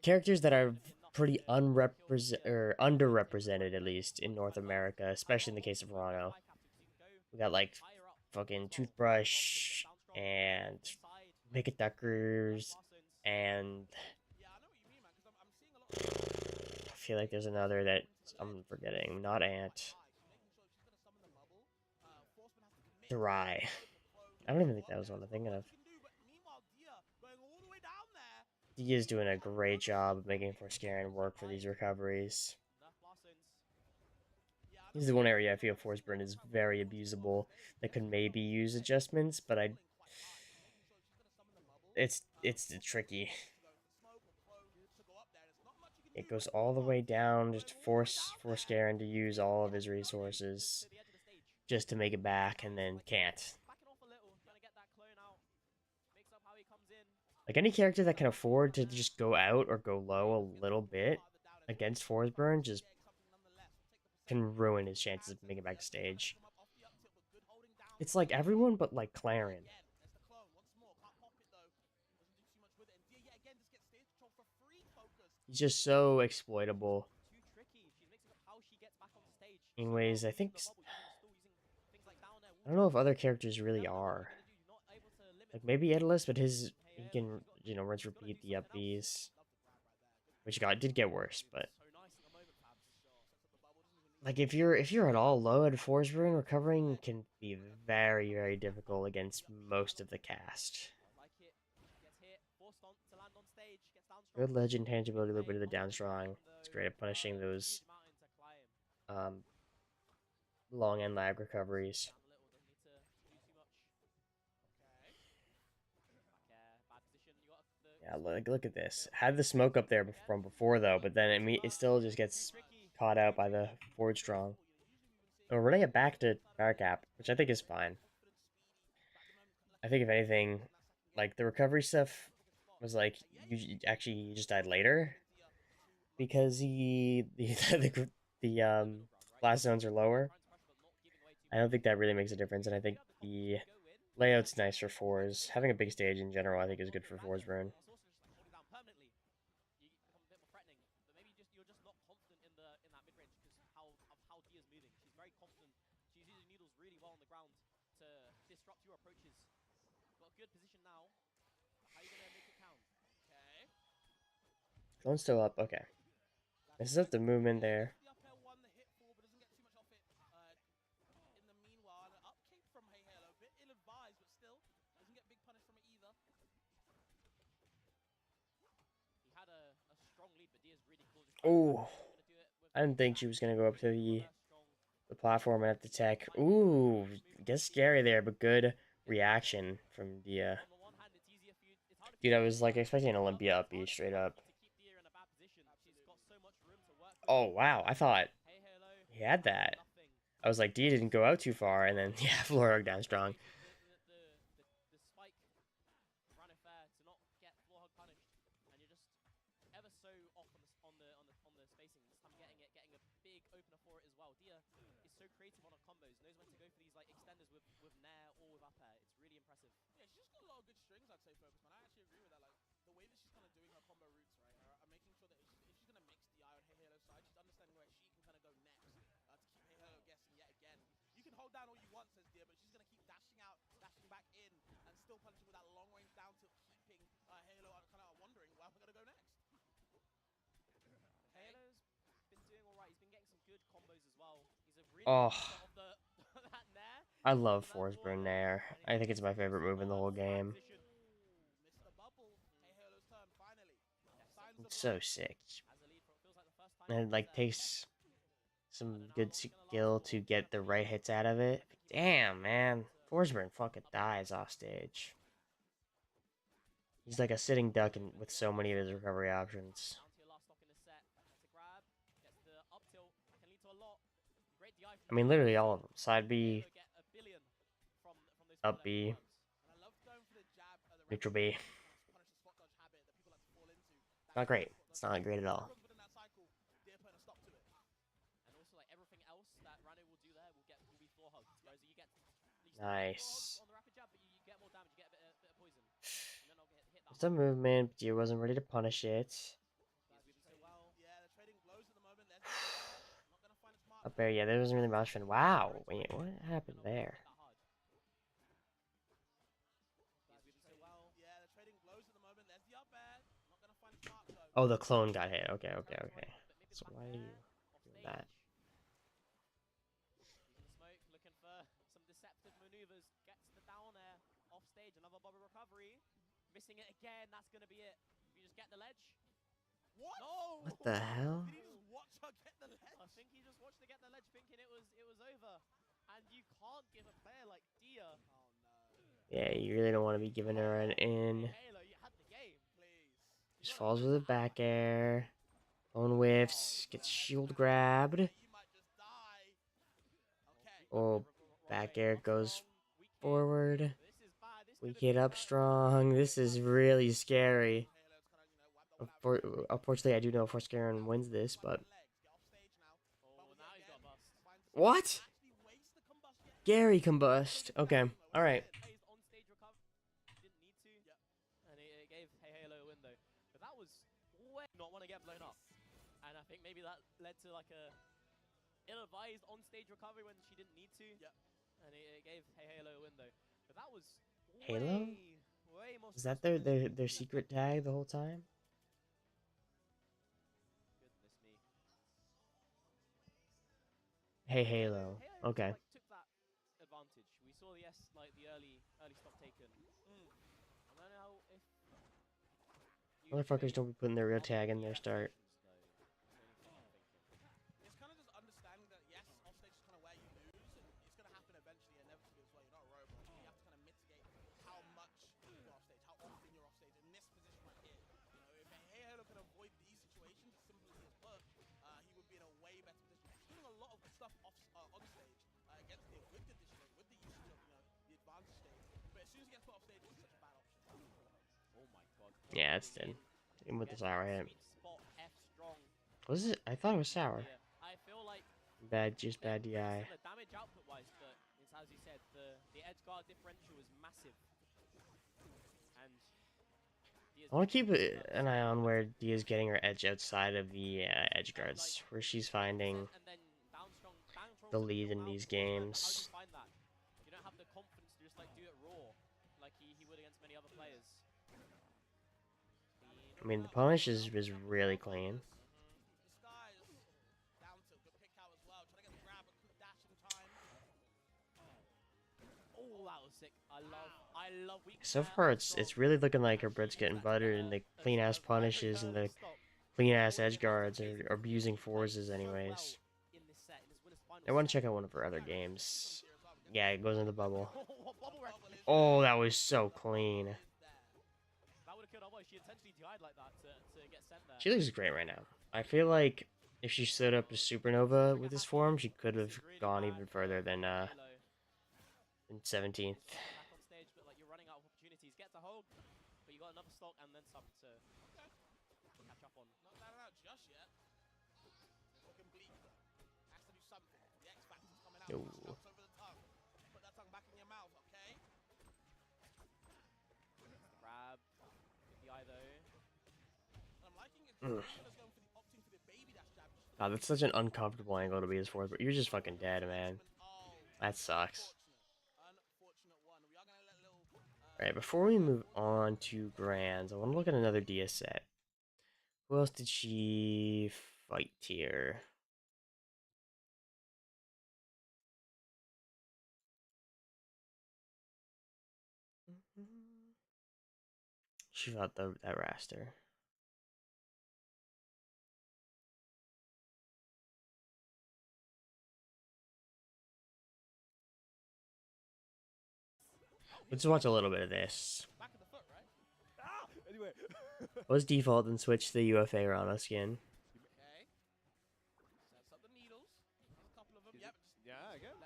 characters that are pretty underrepresented at least in North America, especially in the case of Rano. We got like fucking Toothbrush and Picket Duckers and I feel like there's another that I'm forgetting. Not Ant. Dry. I don't even think that was one I'm thinking of. He is doing a great job of making Forscaran work for these recoveries. This is the one area I feel Forsburn is very abusable. That could maybe use adjustments, but it's tricky. It goes all the way down just to force Garen to use all of his resources just to make it back, and then can't. Like any character that can afford to just go out or go low a little bit against Forsburn, just can ruin his chances of making it back to stage. It's like everyone but like Claren. He's just so exploitable in ways I think. I don't know if other characters really are. Like maybe Edalus, but he can rinse repeat the up Bs, which did get worse, but like if you're at all low at Forsberg, recovering can be very, very difficult against most of the cast. Good ledge intangibility, a little bit of the down strong. It's great at punishing those um, long end lag recoveries. Yeah, look at this. Had the smoke up there from before though, but then it still just gets caught out by the forward strong. And we're running it back to power cap, which I think is fine. I think if anything, like the recovery stuff was like you just died later because the blast zones are lower. I don't think that really makes a difference, and I think the layout's nice for fours. Having a big stage in general, I think, is good for fours burn. Drone's still up. Okay, this is up the movement there. Oh, I didn't think she was gonna go up to the platform and have to tech. Ooh, gets scary there, but good reaction from the dude. I was like expecting an Olympia up B straight up. Oh wow, I thought he had that. I was like, D didn't go out too far, and then yeah, Florog down strong. Oh, I love Forsberg Nair. I think it's my favorite move in the whole game. It's so sick. And it like takes some good skill to get the right hits out of it. Damn, man. Forsberg fucking dies off stage. He's like a sitting duck with so many of his recovery options. I mean, literally all of them. Side B, up B, neutral B. Not great. It's not great at all. Nice. Some movement, but you wasn't ready to punish it. Up there, yeah, there wasn't really much fun. Wow, wait, what happened there? Oh, the clone got hit. Okay. So why are you doing that? What the hell? Yeah, you really don't want to be giving her an in. Just falls with a back air. Clone whiffs. Gets shield grabbed. Oh, back air goes forward. We get up strong. This is really scary. Unfortunately, I do know if Forscaron wins this, but What? Actually waste the combust yet. Gary combust. Okay. All right. Phased on stage recover. Didn't need to. Yep. And it gave Halo a window. But that was way not want to get blown up. And I think maybe that led to like a ill-advised on-stage recovery when she didn't need to. Yep. And it gave Halo a window. But that was Halo? way more. Is that their secret tag the whole time? Goodness me. Hey Halo. Halo Okay. like, took that advantage. We saw the early stop taken. I don't know if Motherfuckers don't be putting their real tag in their start. It's kind of just understanding that yes, offstage is kind of where you lose, and it's going to happen eventually, inevitably as well. You're not a robot. You have to kind of mitigate how much you're offstage, how often you're offstage. In this position right here, if Halo can avoid these situations as simple as he has put, he would be in a way better position. He's doing a lot of stuff on stage against the good conditioning with the usage of the advantage stage. But as soon as he gets put off stage, it's such a bad option. Oh my god. Yeah, it's dead. Even with the sour hit. Spot F strong. Was it? I thought it was sour. Yeah, I feel like Bad juice, bad DI. similar damage output wise, but it's as you said, the edge guard differential is massive. And I want to keep an eye on where Dia's getting her edge outside of the edge guards, where she's finding the lead in these games. How do you find that? You don't have the confidence to just like do it raw, like he would against many other players. I mean, the punish is really clean. Oh, that was sick. I love weak. So far, it's really looking like her Brit's getting buttered, and the clean ass punishes and the clean ass edge guards are abusing forces anyways. I want to check out one of her other games. Yeah, it goes in the bubble. Oh, that was so clean. She looks great right now. I feel like if she stood up to Supernova with this form, she could have gone even further than 17th. Back on stage, but like you're running out of opportunities. Get to hold, but you got another stock and then some to catch up on. Not that out just yet. Looking bleak. Has to do something. The X Factor's coming out. Over the tongue. Put that tongue back in your mouth, okay? Grab. With the eye though. And I'm liking it. Opting for the baby dash jab. God, that's such an uncomfortable angle to be his fourth, but you're just fucking dead, man. That sucks. Alright, before we move on to Grands, I want to look at another Dia set. Who else did she fight here? She fought that raster. Let's watch a little bit of this. Back of the foot, right? Anyway. Let's default and switch to the UFA Rana skin. Okay. Sets up the needles. There's a couple of them. Yep. Yeah, again.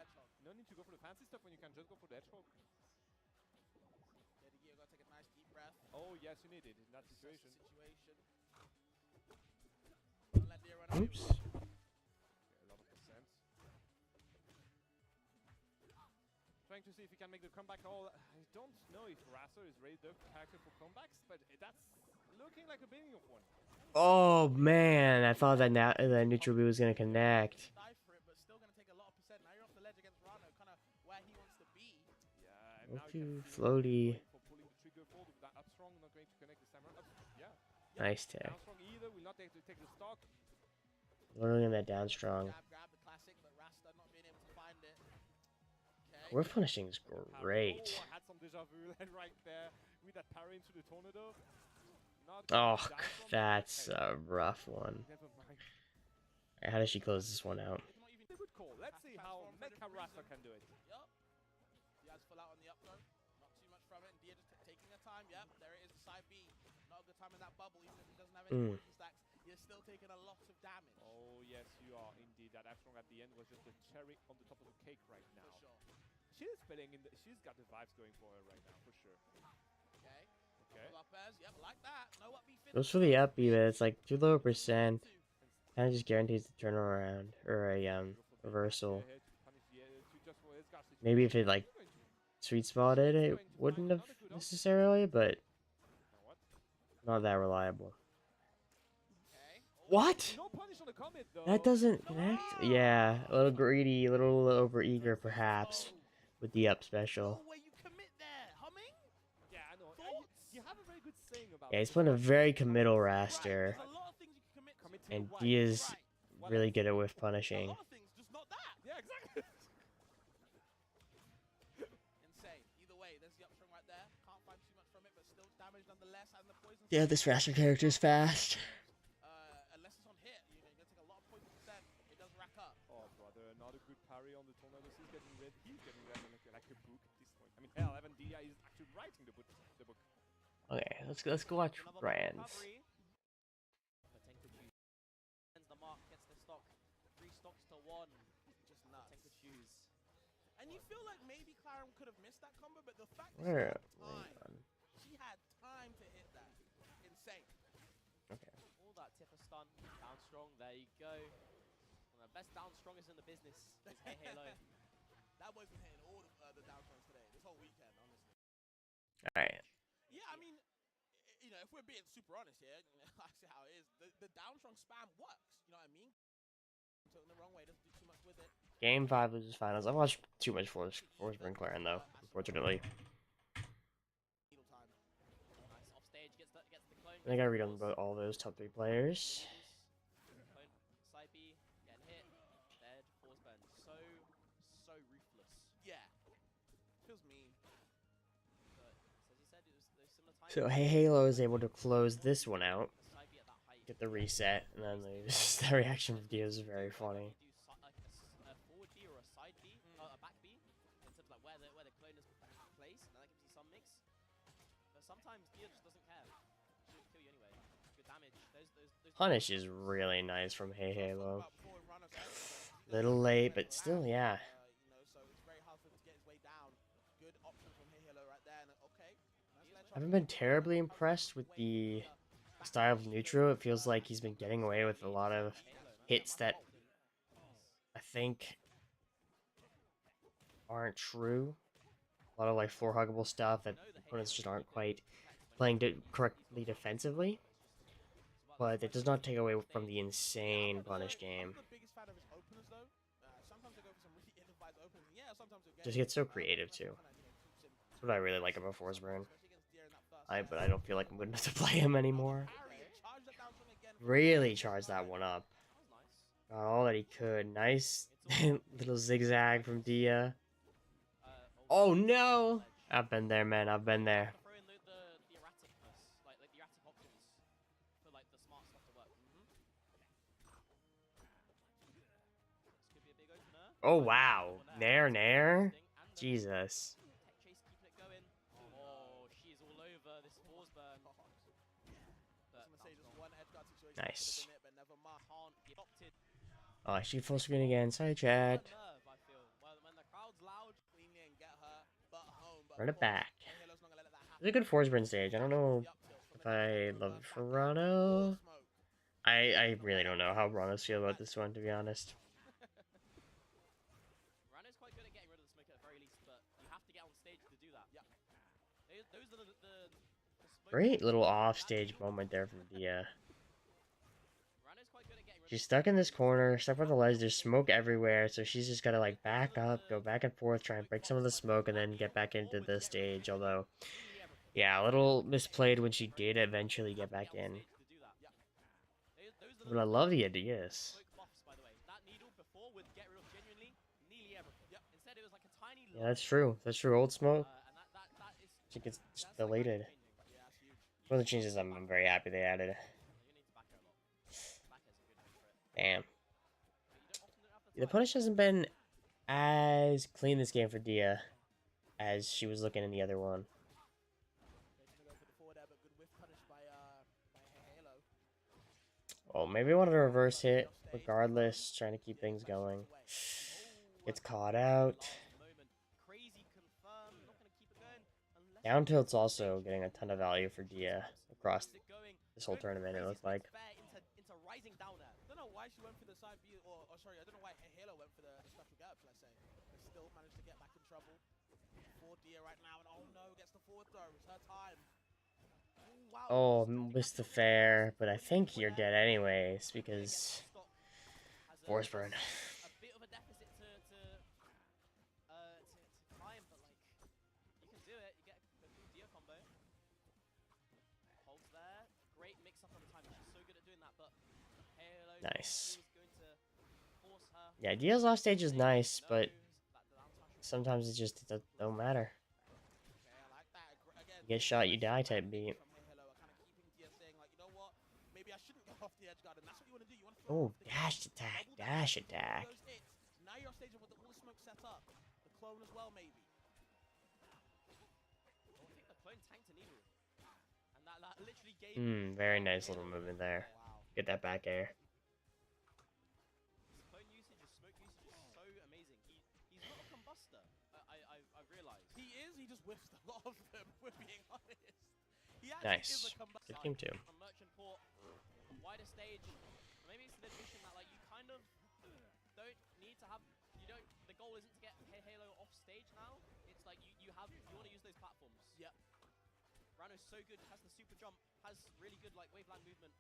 No need to go for the fancy stuff when you can just go for the hedgehog. Yeah, you gotta take a nice deep breath. Oh yes, you need it in that situation. Don't let the run over you. Oops. Okay, a lot of percent. Trying to see if he can make the comeback. I don't know if Raster is ready the character for comebacks, but that's looking like a beginning of one. Oh man, I thought that neutral B was gonna connect. Die for it, but still gonna take a lot of percent. Now you're off the ledge against Rano, kind of where he wants to be. Yeah, and now Okay, floaty. for pulling the trigger forward with that up strong, not going to connect this time around. Yeah. Nice tag. Down strong either, will not take the stock. Literally in that down strong. Grab the classic, but Rasta not being able to find it. Okay. Core punishing is great. Oh, I had some deja vu right there with that parry into the tornado. Oh, that's a rough one. Never mind. How does she close this one out? It's a good call. Let's see how Mecha Rafa can do it. Yup. Diaz full out on the up throw. Not too much from it. And Dia just taking her time. Yep, there it is. The side B. Not a good time in that bubble. Even if he doesn't have any poison stacks, you're still taking a lot of damage. Oh, yes, you are indeed. That F-strong at the end was just a cherry on the top of the cake right now. For sure. She's spilling in. She's got the vibes going for her right now, for sure. Okay. Okay. Up airs. Yep, like that. No up B finish. Goes for the up B, but it's like too low percent. Kind of just guarantees the turnaround or a reversal. Maybe if it like Going to sweet spotted, He's it going to wouldn't find have another good option. necessarily, but Now what? not that reliable. Okay. What? No punish on the commit That though. doesn't No. connect? Yeah, a little greedy, a little overeager Let's perhaps go. with the up special. No way you commit there. Humming? Yeah, I know. Thoughts? You have a very good saying about Yeah, he's this, playing a right? very Like, committal Right. raster, There's a lot of things you can commit to. commit to and right. Dia's Right. What really else? good at whiff A punishing. lot of things, just not that. Yeah, exactly. Insane. Either way, there's the upstring right there. Can't find too much from it, but still damage nonetheless. And the poison. Yeah, this raster character is fast. Unless it's on hit, you're gonna take a lot of poison percent. It does rack up. Oh, brother, not a good parry on the tornadoes. He's getting red. He's getting red like a book at this point. I mean, hell, Evan Dia is actually writing the book. Okay, let's go watch Another Ryan's. recovery. Patenka choose. The mark gets the stock. 3 stocks to 1. Just nuts. Patenka choose. And you feel like maybe Clarum could have missed that combo, but the fact that Where? she had time to hit that. Insane. Okay. All that tipper stun. Down strong. There you go. One of the best down strongest in the business is Hey Halo. That boy's been hitting all the down strongs today. This whole weekend, honestly. Alright. Yeah, I mean, you know, if we're being super honest here, I see how it is. The down strong spam works. You know what I mean? So in the wrong way, doesn't do too much with it. Game 5 loses finals. I've watched too much Forsberg Claren though, unfortunately. Needle time. Nice off stage, gets the clone. I think I read on about all those top 3 players. Clone, side B, getting hit. Dead, Forsberg. So ruthless. Yeah. Feels mean. But as you said, it was those similar times. So Hey Halo is able to close this one out, The side B at that height. get the reset, and then the reaction from Dio is very funny. You do like a forward B or a side B, a back B, in terms of like where the clone is placed, and that gives you some mix. But sometimes Dio just doesn't care. She'll kill you anyway. Good damage. Those Punish is really nice from Hey Halo. Little late, but still, yeah. You know, so it's very hard for him to get his way down. Good option from Hey Halo right there. And okay. I haven't been terribly impressed with the style of Neutro. It feels like he's been getting away with a lot of hits that I think aren't true. A lot of like floor huggable stuff that opponents just aren't quite playing correctly defensively. But it does not take away from the insane punish game. I'm the biggest fan of his openers though. Sometimes they go for some really ill-advised openers. And yeah, sometimes you'll get Just gets so creative too. That's what I really like about Forsberg. But I don't feel like I'm good enough to play him anymore. Really charged that one up. Got all that he could. Nice little zigzag from Dia. Oh no! I've been there, man. I've been there. Throw in the erraticness, like the erratic options for like the smart stuff to work. This could be a big opener. Oh wow. Nair. Jesus. Tech chase keeping it going. Oh, she is all over this Forsberg. Nice. But never mind. Can't get opted. Oh, I shoot full screen again. Sorry, Chad. Nerve, I feel. When the crowd's loud, clean in, get her, but home. But Run it back. Halo's not gonna let that happen. It's a good Forsberg stage. I don't know if I love Verano. I really don't know how Branos feel about this one, to be honest. Rano's quite good at getting rid of the smoke at the very least, but you have to get on stage to do that. Yeah. Those are the smoke. Great little off-stage moment there from Dia. Rano's quite good at getting rid She's stuck in this corner, stuck by the ledge. There's smoke everywhere, so she's just gotta like back up, go back and forth, try and break some of the smoke, and then get back into the stage. Although, yeah, a little misplayed when she did eventually get back in. But I love the ideas. Yeah, that's true. That's true. Old smoke. She gets deleted. One of the changes I'm very happy they added. Damn. The punish hasn't been as clean this game for Dia as she was looking in the other one. Oh, maybe I wanted a reverse hit. Regardless, trying to keep things going. Gets caught out. Down tilt's also getting a ton of value for Dia across this whole tournament, it looks like. Rising down there. I don't know why she went for the side B, or sorry, I don't know why Halo went for the special gaps, let's say. still managed to get back in trouble. For Dia right now, and oh no, gets the forward throw. It's her time. Ooh, wow. Oh, missed the fair, but I think you're dead anyways because force burn. A bit of a deficit to climb, but like you can do it. You get a cool Dia combo. Holds there. Great mix up on the time. She's so good at doing that, but Halo Nice. was going to force her. Yeah, Dia's off stage is nice, but sometimes it just don't matter. Okay, I like that. Again, You get shot, you die type beat. from Halo are kind of keeping Dia saying like, you know what? Maybe I shouldn't go off the edge guard, and that's what you want to do. You want to throw Oh, off the dash edge, attack, double dash all attack. those hits. Now you're off stage with all the smoke set up. The clone as well, maybe. I think the clone tanked an evil, and that literally gave. Very nice little movement there. Wow. Get that back air. His clone usage, his smoke usage is so amazing. He's not a combuster. I've realized. He is. He just whiffs a lot of them. We're being honest. He actually is Nice. a combustor. Good game too. From Merchant Port, wider stage. Maybe it's an admission that like you kind of don't need to have. You don't. The goal isn't to get Halo off stage now. It's like you want to use those platforms. Yep. Rano's so good. Has the super jump. Has really good like waveland movement.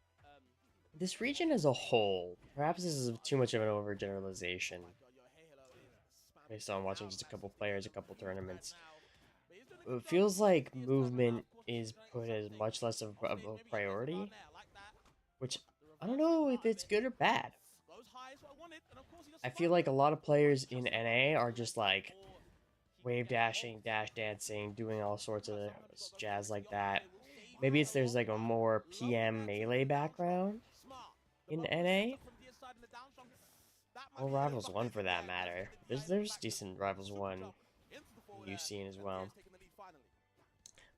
This region as a whole, perhaps this is too much of an overgeneralization Oh my God, your Halo is spamming based on watching down just a that couple 60 players, a right couple now. tournaments. But he's doing a It good feels job. like He is movement of course, he's is doing put as something. much less of Off stage, a maybe you get the priority, down there. I like that. which The I don't reverse know is if part of it's it. good or bad. Goes high is what I wanted, and of course he does I feel survive like a it. lot of players Just in enough NA are to just make like sure he can wave get dashing, involved. dash dancing, doing all sorts of Sometimes you gotta go jazz for it. like The that. opposite will save Maybe you it's in the there's long like a run. more Low PM there, melee taking the down background strong. Smart. The in bumper NA. setup from Dia's side in the down strong. That might Or be a bit of Rivals a 1 miss for that there. Does matter. get the DI There's back with decent the Rivals super 1 jump into the forward you've air, seen as and well. Dia's taking the lead finally.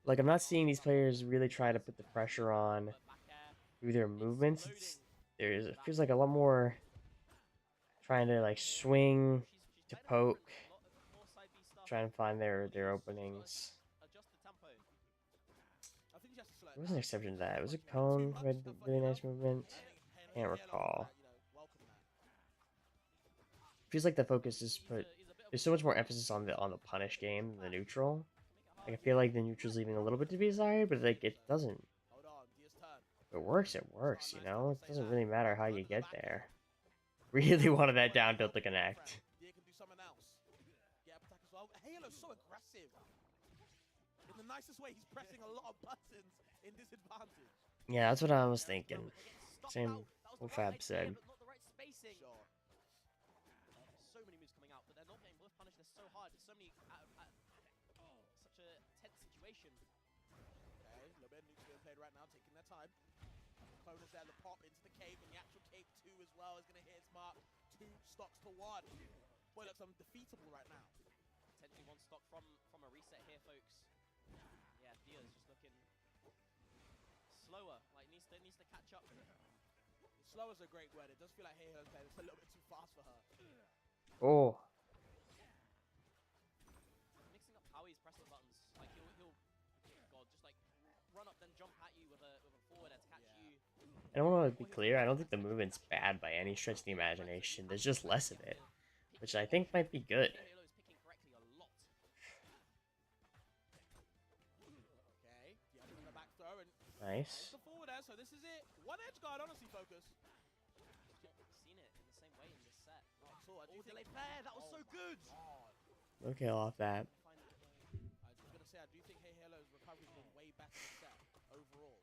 Like, I'm not seeing these players really try to put the pressure on But back air through their movements. exploding. It feels like a lot more trying to like swing She's to playing it poke, different. A lot more side B stuff. try and find their She's gotta openings. adjust the tempo. I think she has to slow it There was an down. exception to that. It was a Punching out too cone much who had for really Halo. nice movement. I think Can't Halo recall. welcome that. Feels like the focus is put. He's a bit of There's so much more emphasis on the punish game than the neutral. Like, I feel like the neutral's leaving a little bit to be desired, but like it doesn't. Hold on, Dia's turn. If it works, it works. You know, it doesn't really matter how you get there. Really wanted that down tilt to connect. Dia can do something else. Get up attack as well. Halo's so aggressive. In the nicest way, he's pressing a lot of buttons in disadvantage. Yeah, that's what I was thinking. Stopped Same out. That was what the right Fab said. idea, but not the right spacing. Sure. So many moves coming out, but they're not getting both punished. They're so hard. There's so many such a tense situation. Okay, a little bit of nukes being played right now, taking their time. Clone is there, the pop into the cape, and the actual cape 2 as well is going to hit its mark. 2 stocks to 1. Boy, looks undefeatable right now. Potentially one stock from a reset here, folks. Yeah, Dia's just looking slower. Like needs to catch up. Slow is a great word. It does feel like Halo's playing. It's a little bit too fast for her. Oh, Mixing up how he's pressing buttons. Like he'll God, just like run up then jump at you with a forward air to catch you. I don't want to be clear. I don't think the movement's bad by any stretch of the imagination. There's just less of it, which I think might be good. Halo is picking correctly a lot. Okay, Dia doing the back throw and Nice. the forward air, so this is it. One edge guard, honestly, focus. Seen it in the same way in this set. Not at all. I do Oh, think delayed fair. That was so good. No kill off that. I was gonna say, I do think Halo's recovery's been way better this set overall.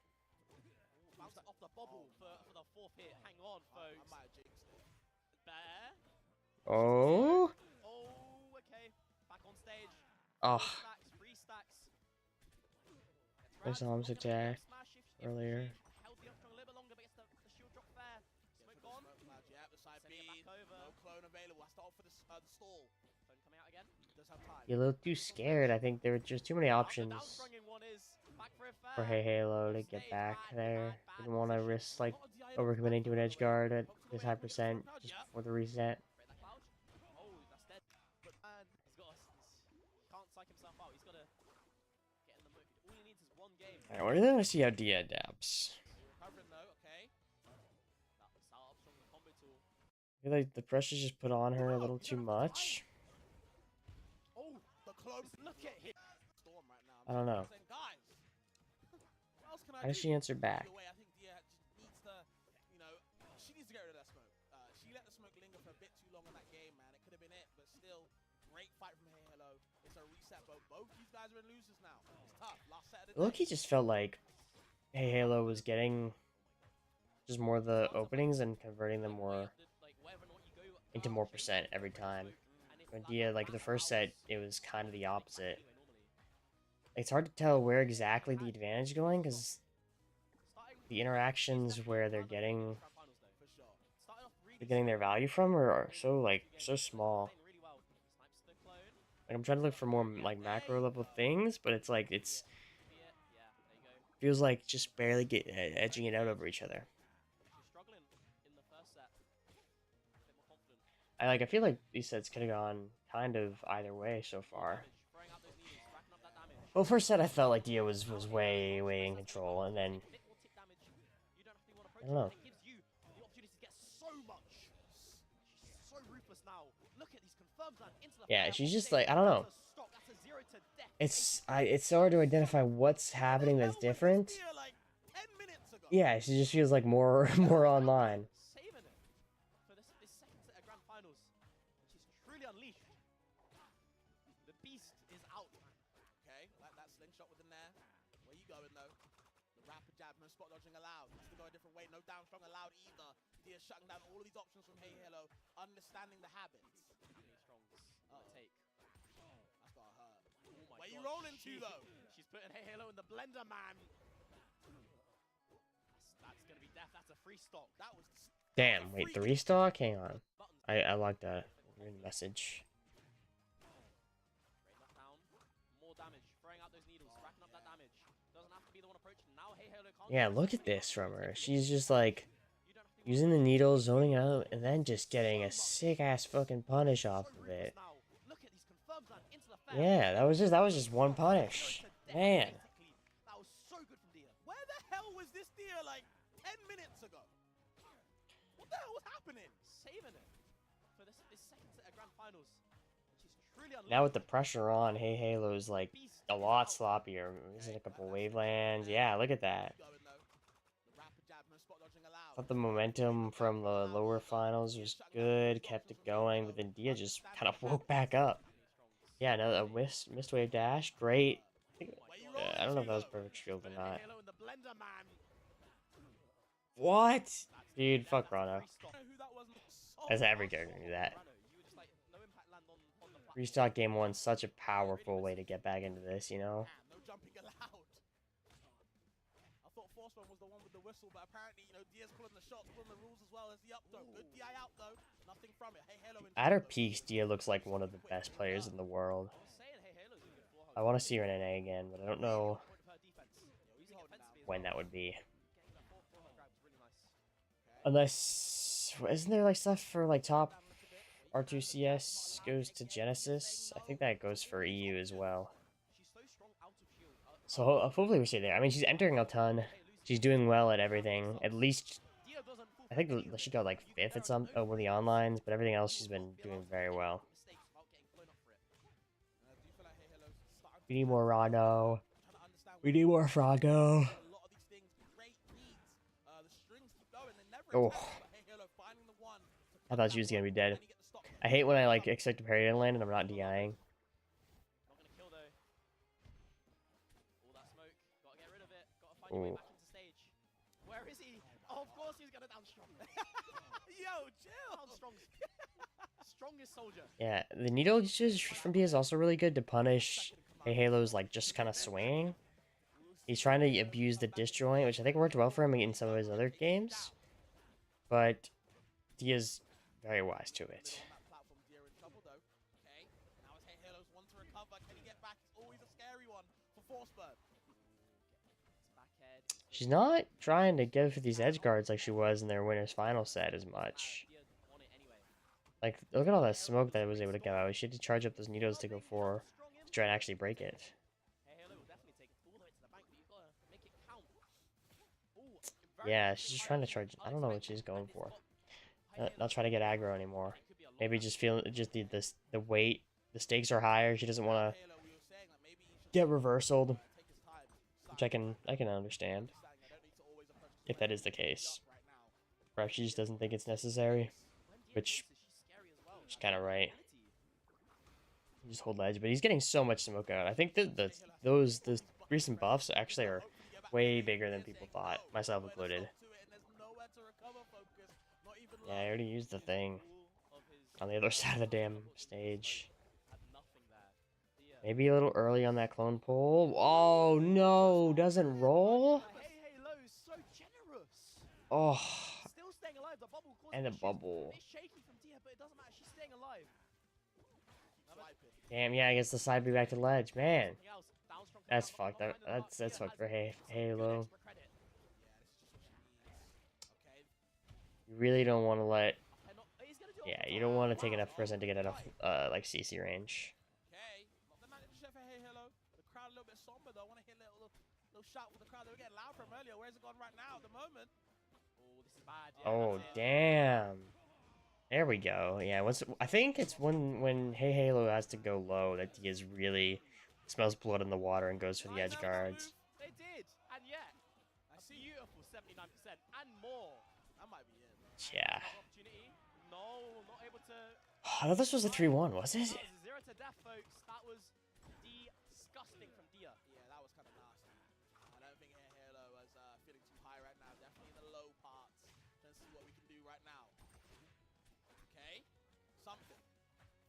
Bounced off the bubble for the fourth hit. Hang on, I folks. might have jinxed it. Bear. Oh. Oh, okay. Back on stage. Oh. Free stacks. Nice arms attack earlier. Held the up strong a little bit longer, but gets the shield drop fair. Smoke gone. Yeah, the side Sending it B. back over. No clone available. Has to opt for the stall. Clone coming out again. Does have time. You're a little too scared. I think there were just too many options The down in one is back for a fair. for Hey Halo to get back there. Didn't want to risk like overcommitting to an edge guard at this high percent just before the reset. Break that cloud. Oh, that's dead. But he's got can't psych himself out. He's got to get in the mood. All he needs is one game. I really want to see how Dia adapts. Recovering though, okay. That start up from the combo tool. I feel like the pressure's just put on her a little too much. close. Look at him. Storm right now. I don't know. Saying, guys, what else can I How do? does she answer back? Either way, I think Dia just needs to, you know, she needs to get rid of that smoke. She let the smoke linger for a bit too long in that game, man. It could have been it, but still, great fight from Hey Hello. It's a reset, but both these guys are in losers now. It's tough. Last set of the day. Loki just felt like Hey Halo was getting just more of the openings and converting them more into more percent every time. When Dia, like the first set, it was kind of the opposite. It's hard to tell where exactly the advantage is going because the interactions where they're getting their value from are so small. Like I'm trying to look for more like macro level things, but it's like it's feels like just barely edging it out over each other. I feel like these sets could have gone kind of either way so far. Well, first set I felt like Dia was way in control, and then I don't know. Yeah, she's just like I don't know. It's so hard to identify what's happening that's different. Yeah, she just feels like more online. Spot dodging allowed. Needs to go a different way. No down strong allowed either. Dia shutting down all of these options from Hey Hello, understanding the habits. Take. That's gotta hurt. Oh where you rolling to though? She's putting Hey Hello in the blender, man. That's gonna be death. That's a free stock. That was. Damn. Wait, 3 stock? Hang on. I logged a message. More damage. Throwing out those needles. Racking up that damage. Doesn't have to be the one approaching. Now Hey Hello can't. Yeah, look at this from her. She's just like using the needles, zoning out, and then just getting a sick ass fucking punish off of it. Yeah, that was just one punish. Man. That was so good from Dia. Where the hell was this Dia like 10 minutes ago? What the hell was happening? Saving it for this second set of grand finals. She's truly unleashed. Now with the pressure on, Hey Halo's like a lot sloppier. Missing a couple wavelands. Yeah, look at that. I thought the momentum from the lower finals was good, kept it going, but then Dia just kind of woke back up. Yeah, no, a missed wave dash, great. I don't know if that was perfect shield or not. What? Dude, fuck Rana. As every character knew that. Restock game 1, such a powerful way to get back into this, you know? No jumping allowed. I thought Forceman was the one with the whistle, but apparently, you know, Dia's pulling the shots, pulling the rules as well as the up throw. Good DI out though. Nothing from it. Hey Hello. At her peaks, Dia looks like one of the best players in the world. I want to see her in NA again, but I don't know when that would be. Unless, isn't there like stuff for like top R2CS goes to Genesis? I think that goes for EU as well. So hopefully we see there. I mean, she's entering a ton. She's doing well at everything. At least, I think she got like 5th at some over the onlines, but everything else she's been doing very well. We need more Rano. We need more Frago. Oh. I thought she was gonna be dead. I hate when I like expect a parry to land and I'm not DIing. Ooh. Where is he? Oh, of course he's gonna down strong. Yo, chill. Down strong. Strongest soldier. Yeah, the needle usage from Dia is also really good to punish Hey Halo's like just kind of swinging. He's trying to abuse the disjoint, which I think worked well for him in some of his other games. But Dia's very wise to it. She's not trying to go for these edge guards like she was in their winner's final set as much. Like, look at all that smoke that I was able to get out. She had to charge up those needles to go for to try and actually break it. Yeah, she's just trying to charge. I don't know what she's going for. Not trying to get aggro anymore. Maybe just feel just the weight. The stakes are higher. She doesn't want to get reversaled, take his time. which I can understand I don't need to always approach this if that is the ledge case. up right now. Perhaps she just doesn't think it's necessary, When Dia which places, she's scary as well. is kind of right. Ability. Just hold ledge, but he's getting so much smoke out. I think that the recent buffs actually are way bigger than people thought, myself included. Yeah, I already used the thing All of his on the other side of the damn support stage. had nothing there. Dia. Maybe a little early on that clone pull. Oh no, doesn't roll? Hey, Low is so generous. Oh, Still staying alive. The bubble causing and the issues. bubble. A bit shaky from Dia, but it doesn't matter. She's staying alive. Damn, yeah, I guess the side be back to ledge. Man, Something else. Downstrong coming that's out fucked. behind the mark. That's Dia fucked has for some good Halo. extra credit. You really don't want to let. Okay, he's gonna do Yeah, off the you top. don't want to take Wow. enough percent to get enough like CC range. Okay, not the manager for Hey Hello. The crowd a little bit somber though. I want to hear a little shout for the crowd. They were getting loud from earlier. Where's it gone right now at the moment? Oh, this is bad. Yeah, Oh that's it. damn. There we go. Yeah, I think it's when Hey Halo has to go low that he is really smells blood in the water and goes for the edge guards. They did, and yet a beautiful 79% and more. That might be it. Bro. Yeah. Another opportunity. No, not able to. I thought this was a 3-1, was it? That was a 0 to death, folks. That was disgusting from Dia. Yeah, that was kind of nasty. I don't think Hey Hello is feeling too high right now. Definitely in the low parts. Let's see what we can do right now. Okay, something.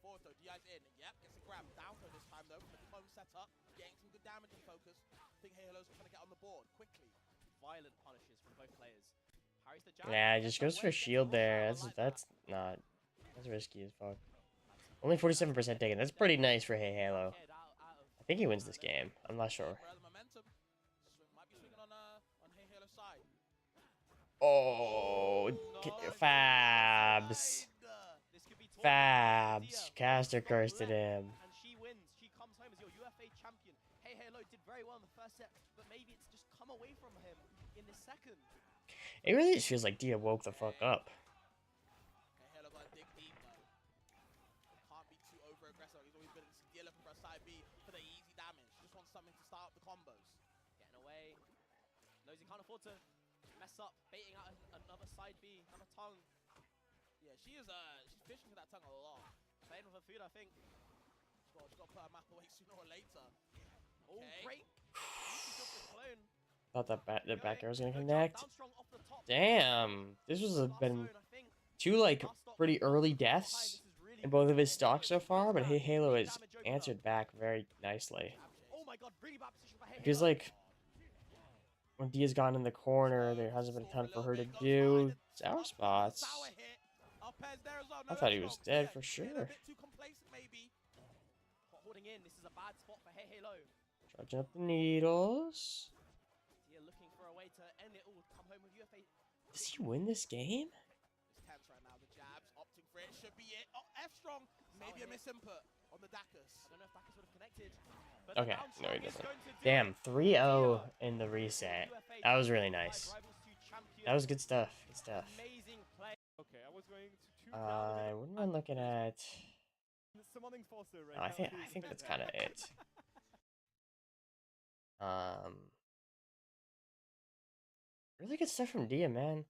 Forward though, DI's in. Yep, gets a grab. Down though this time though from the clone setup. Getting some good damage and focus. I think Hey Hello's trying to get on the board quickly. Violent punishes from both players. Parries the jab. Yeah, just goes for shield there. That's not. That's risky as fuck. Only 47% taken. That's pretty nice for Hey Halo. I think he wins this game. I'm not sure. Momentum. Might be swinging on Hey Halo's side. Oh, Fabs. This could be Fabs. Caster cursed at him. And she wins. She comes home as your UFA champion. Hey Halo did very well in the first set, but maybe it's just come away from him in the second. It really just feels like Dia woke the fuck up. Hey Halo got to dig deep though. Can't be too over aggressive. He's always been Dia looking for a side B for the easy damage. Just wants something to start up the combos. Getting away. Knows he can't afford to mess up, baiting out another side B, another tongue. Yeah, she's fishing for that tongue a lot. Playing with her food, I think. She's got to put her mouth away sooner or later. Oh, Okay. great. She took the clone. Thought that back air was gonna Good job, connect. down strong off the top. Damn, this was been Last zone, I think. two like Last stop, pretty early last stop behind. deaths This is really in both of good. his stocks so far, but Hey Halo has Damage opener. answered back very nicely. Oh my god, really bad position for Hey It feels Halo. like when Dia's gone in the corner, there hasn't been a ton for her to do. Sour spots. Sour hit. Upez there as well. I No, thought he that's was wrong. dead Yeah, for getting sure. A bit too complacent maybe. Holding in. This is a bad spot for Hey Halo. Charging up the needles. Dia looking for a way to end it all. Come home with UFA. Does he win this game? It's tense right now. The jabs, opting for it, should be it. Oh, F strong. Maybe a misinput on the Dacus. I don't know if Dacus would have connected. But the Okay, down no, he strong is doesn't. going to do Damn, it. 3-0 in the reset. UFA That was really champion, nice. Rivals to champion. That was good stuff. Good stuff. Amazing play. Okay, I was going to tune down. What am I looking at? Summoning Foster right I now. think that's kind of it. Really good stuff from Dia, man.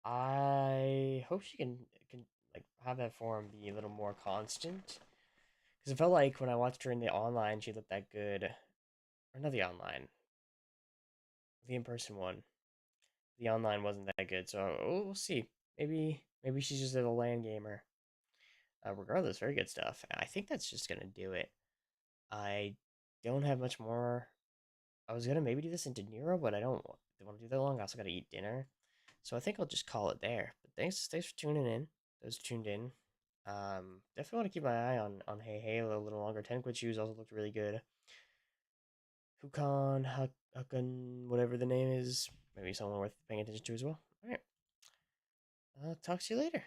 I hope she can like have that form be a little more constant. Because it felt like when I watched her in the online, she looked that good. Or not the online. The in-person one. The online wasn't that good, so we'll see. Maybe she's just a little LAN gamer. Regardless, very good stuff. I think that's just gonna do it. I don't have much more. I was gonna maybe do this into Nero, but I don't want to do that long. I also gotta eat dinner, so I think I'll just call it there. But thanks for tuning in. Those who tuned in. Definitely want to keep my eye on Hey Halo a little longer. 10 quid shoes also looked really good. Hukan, Hukan, whatever the name is. Maybe someone worth paying attention to as well. All right. I'll talk to you later.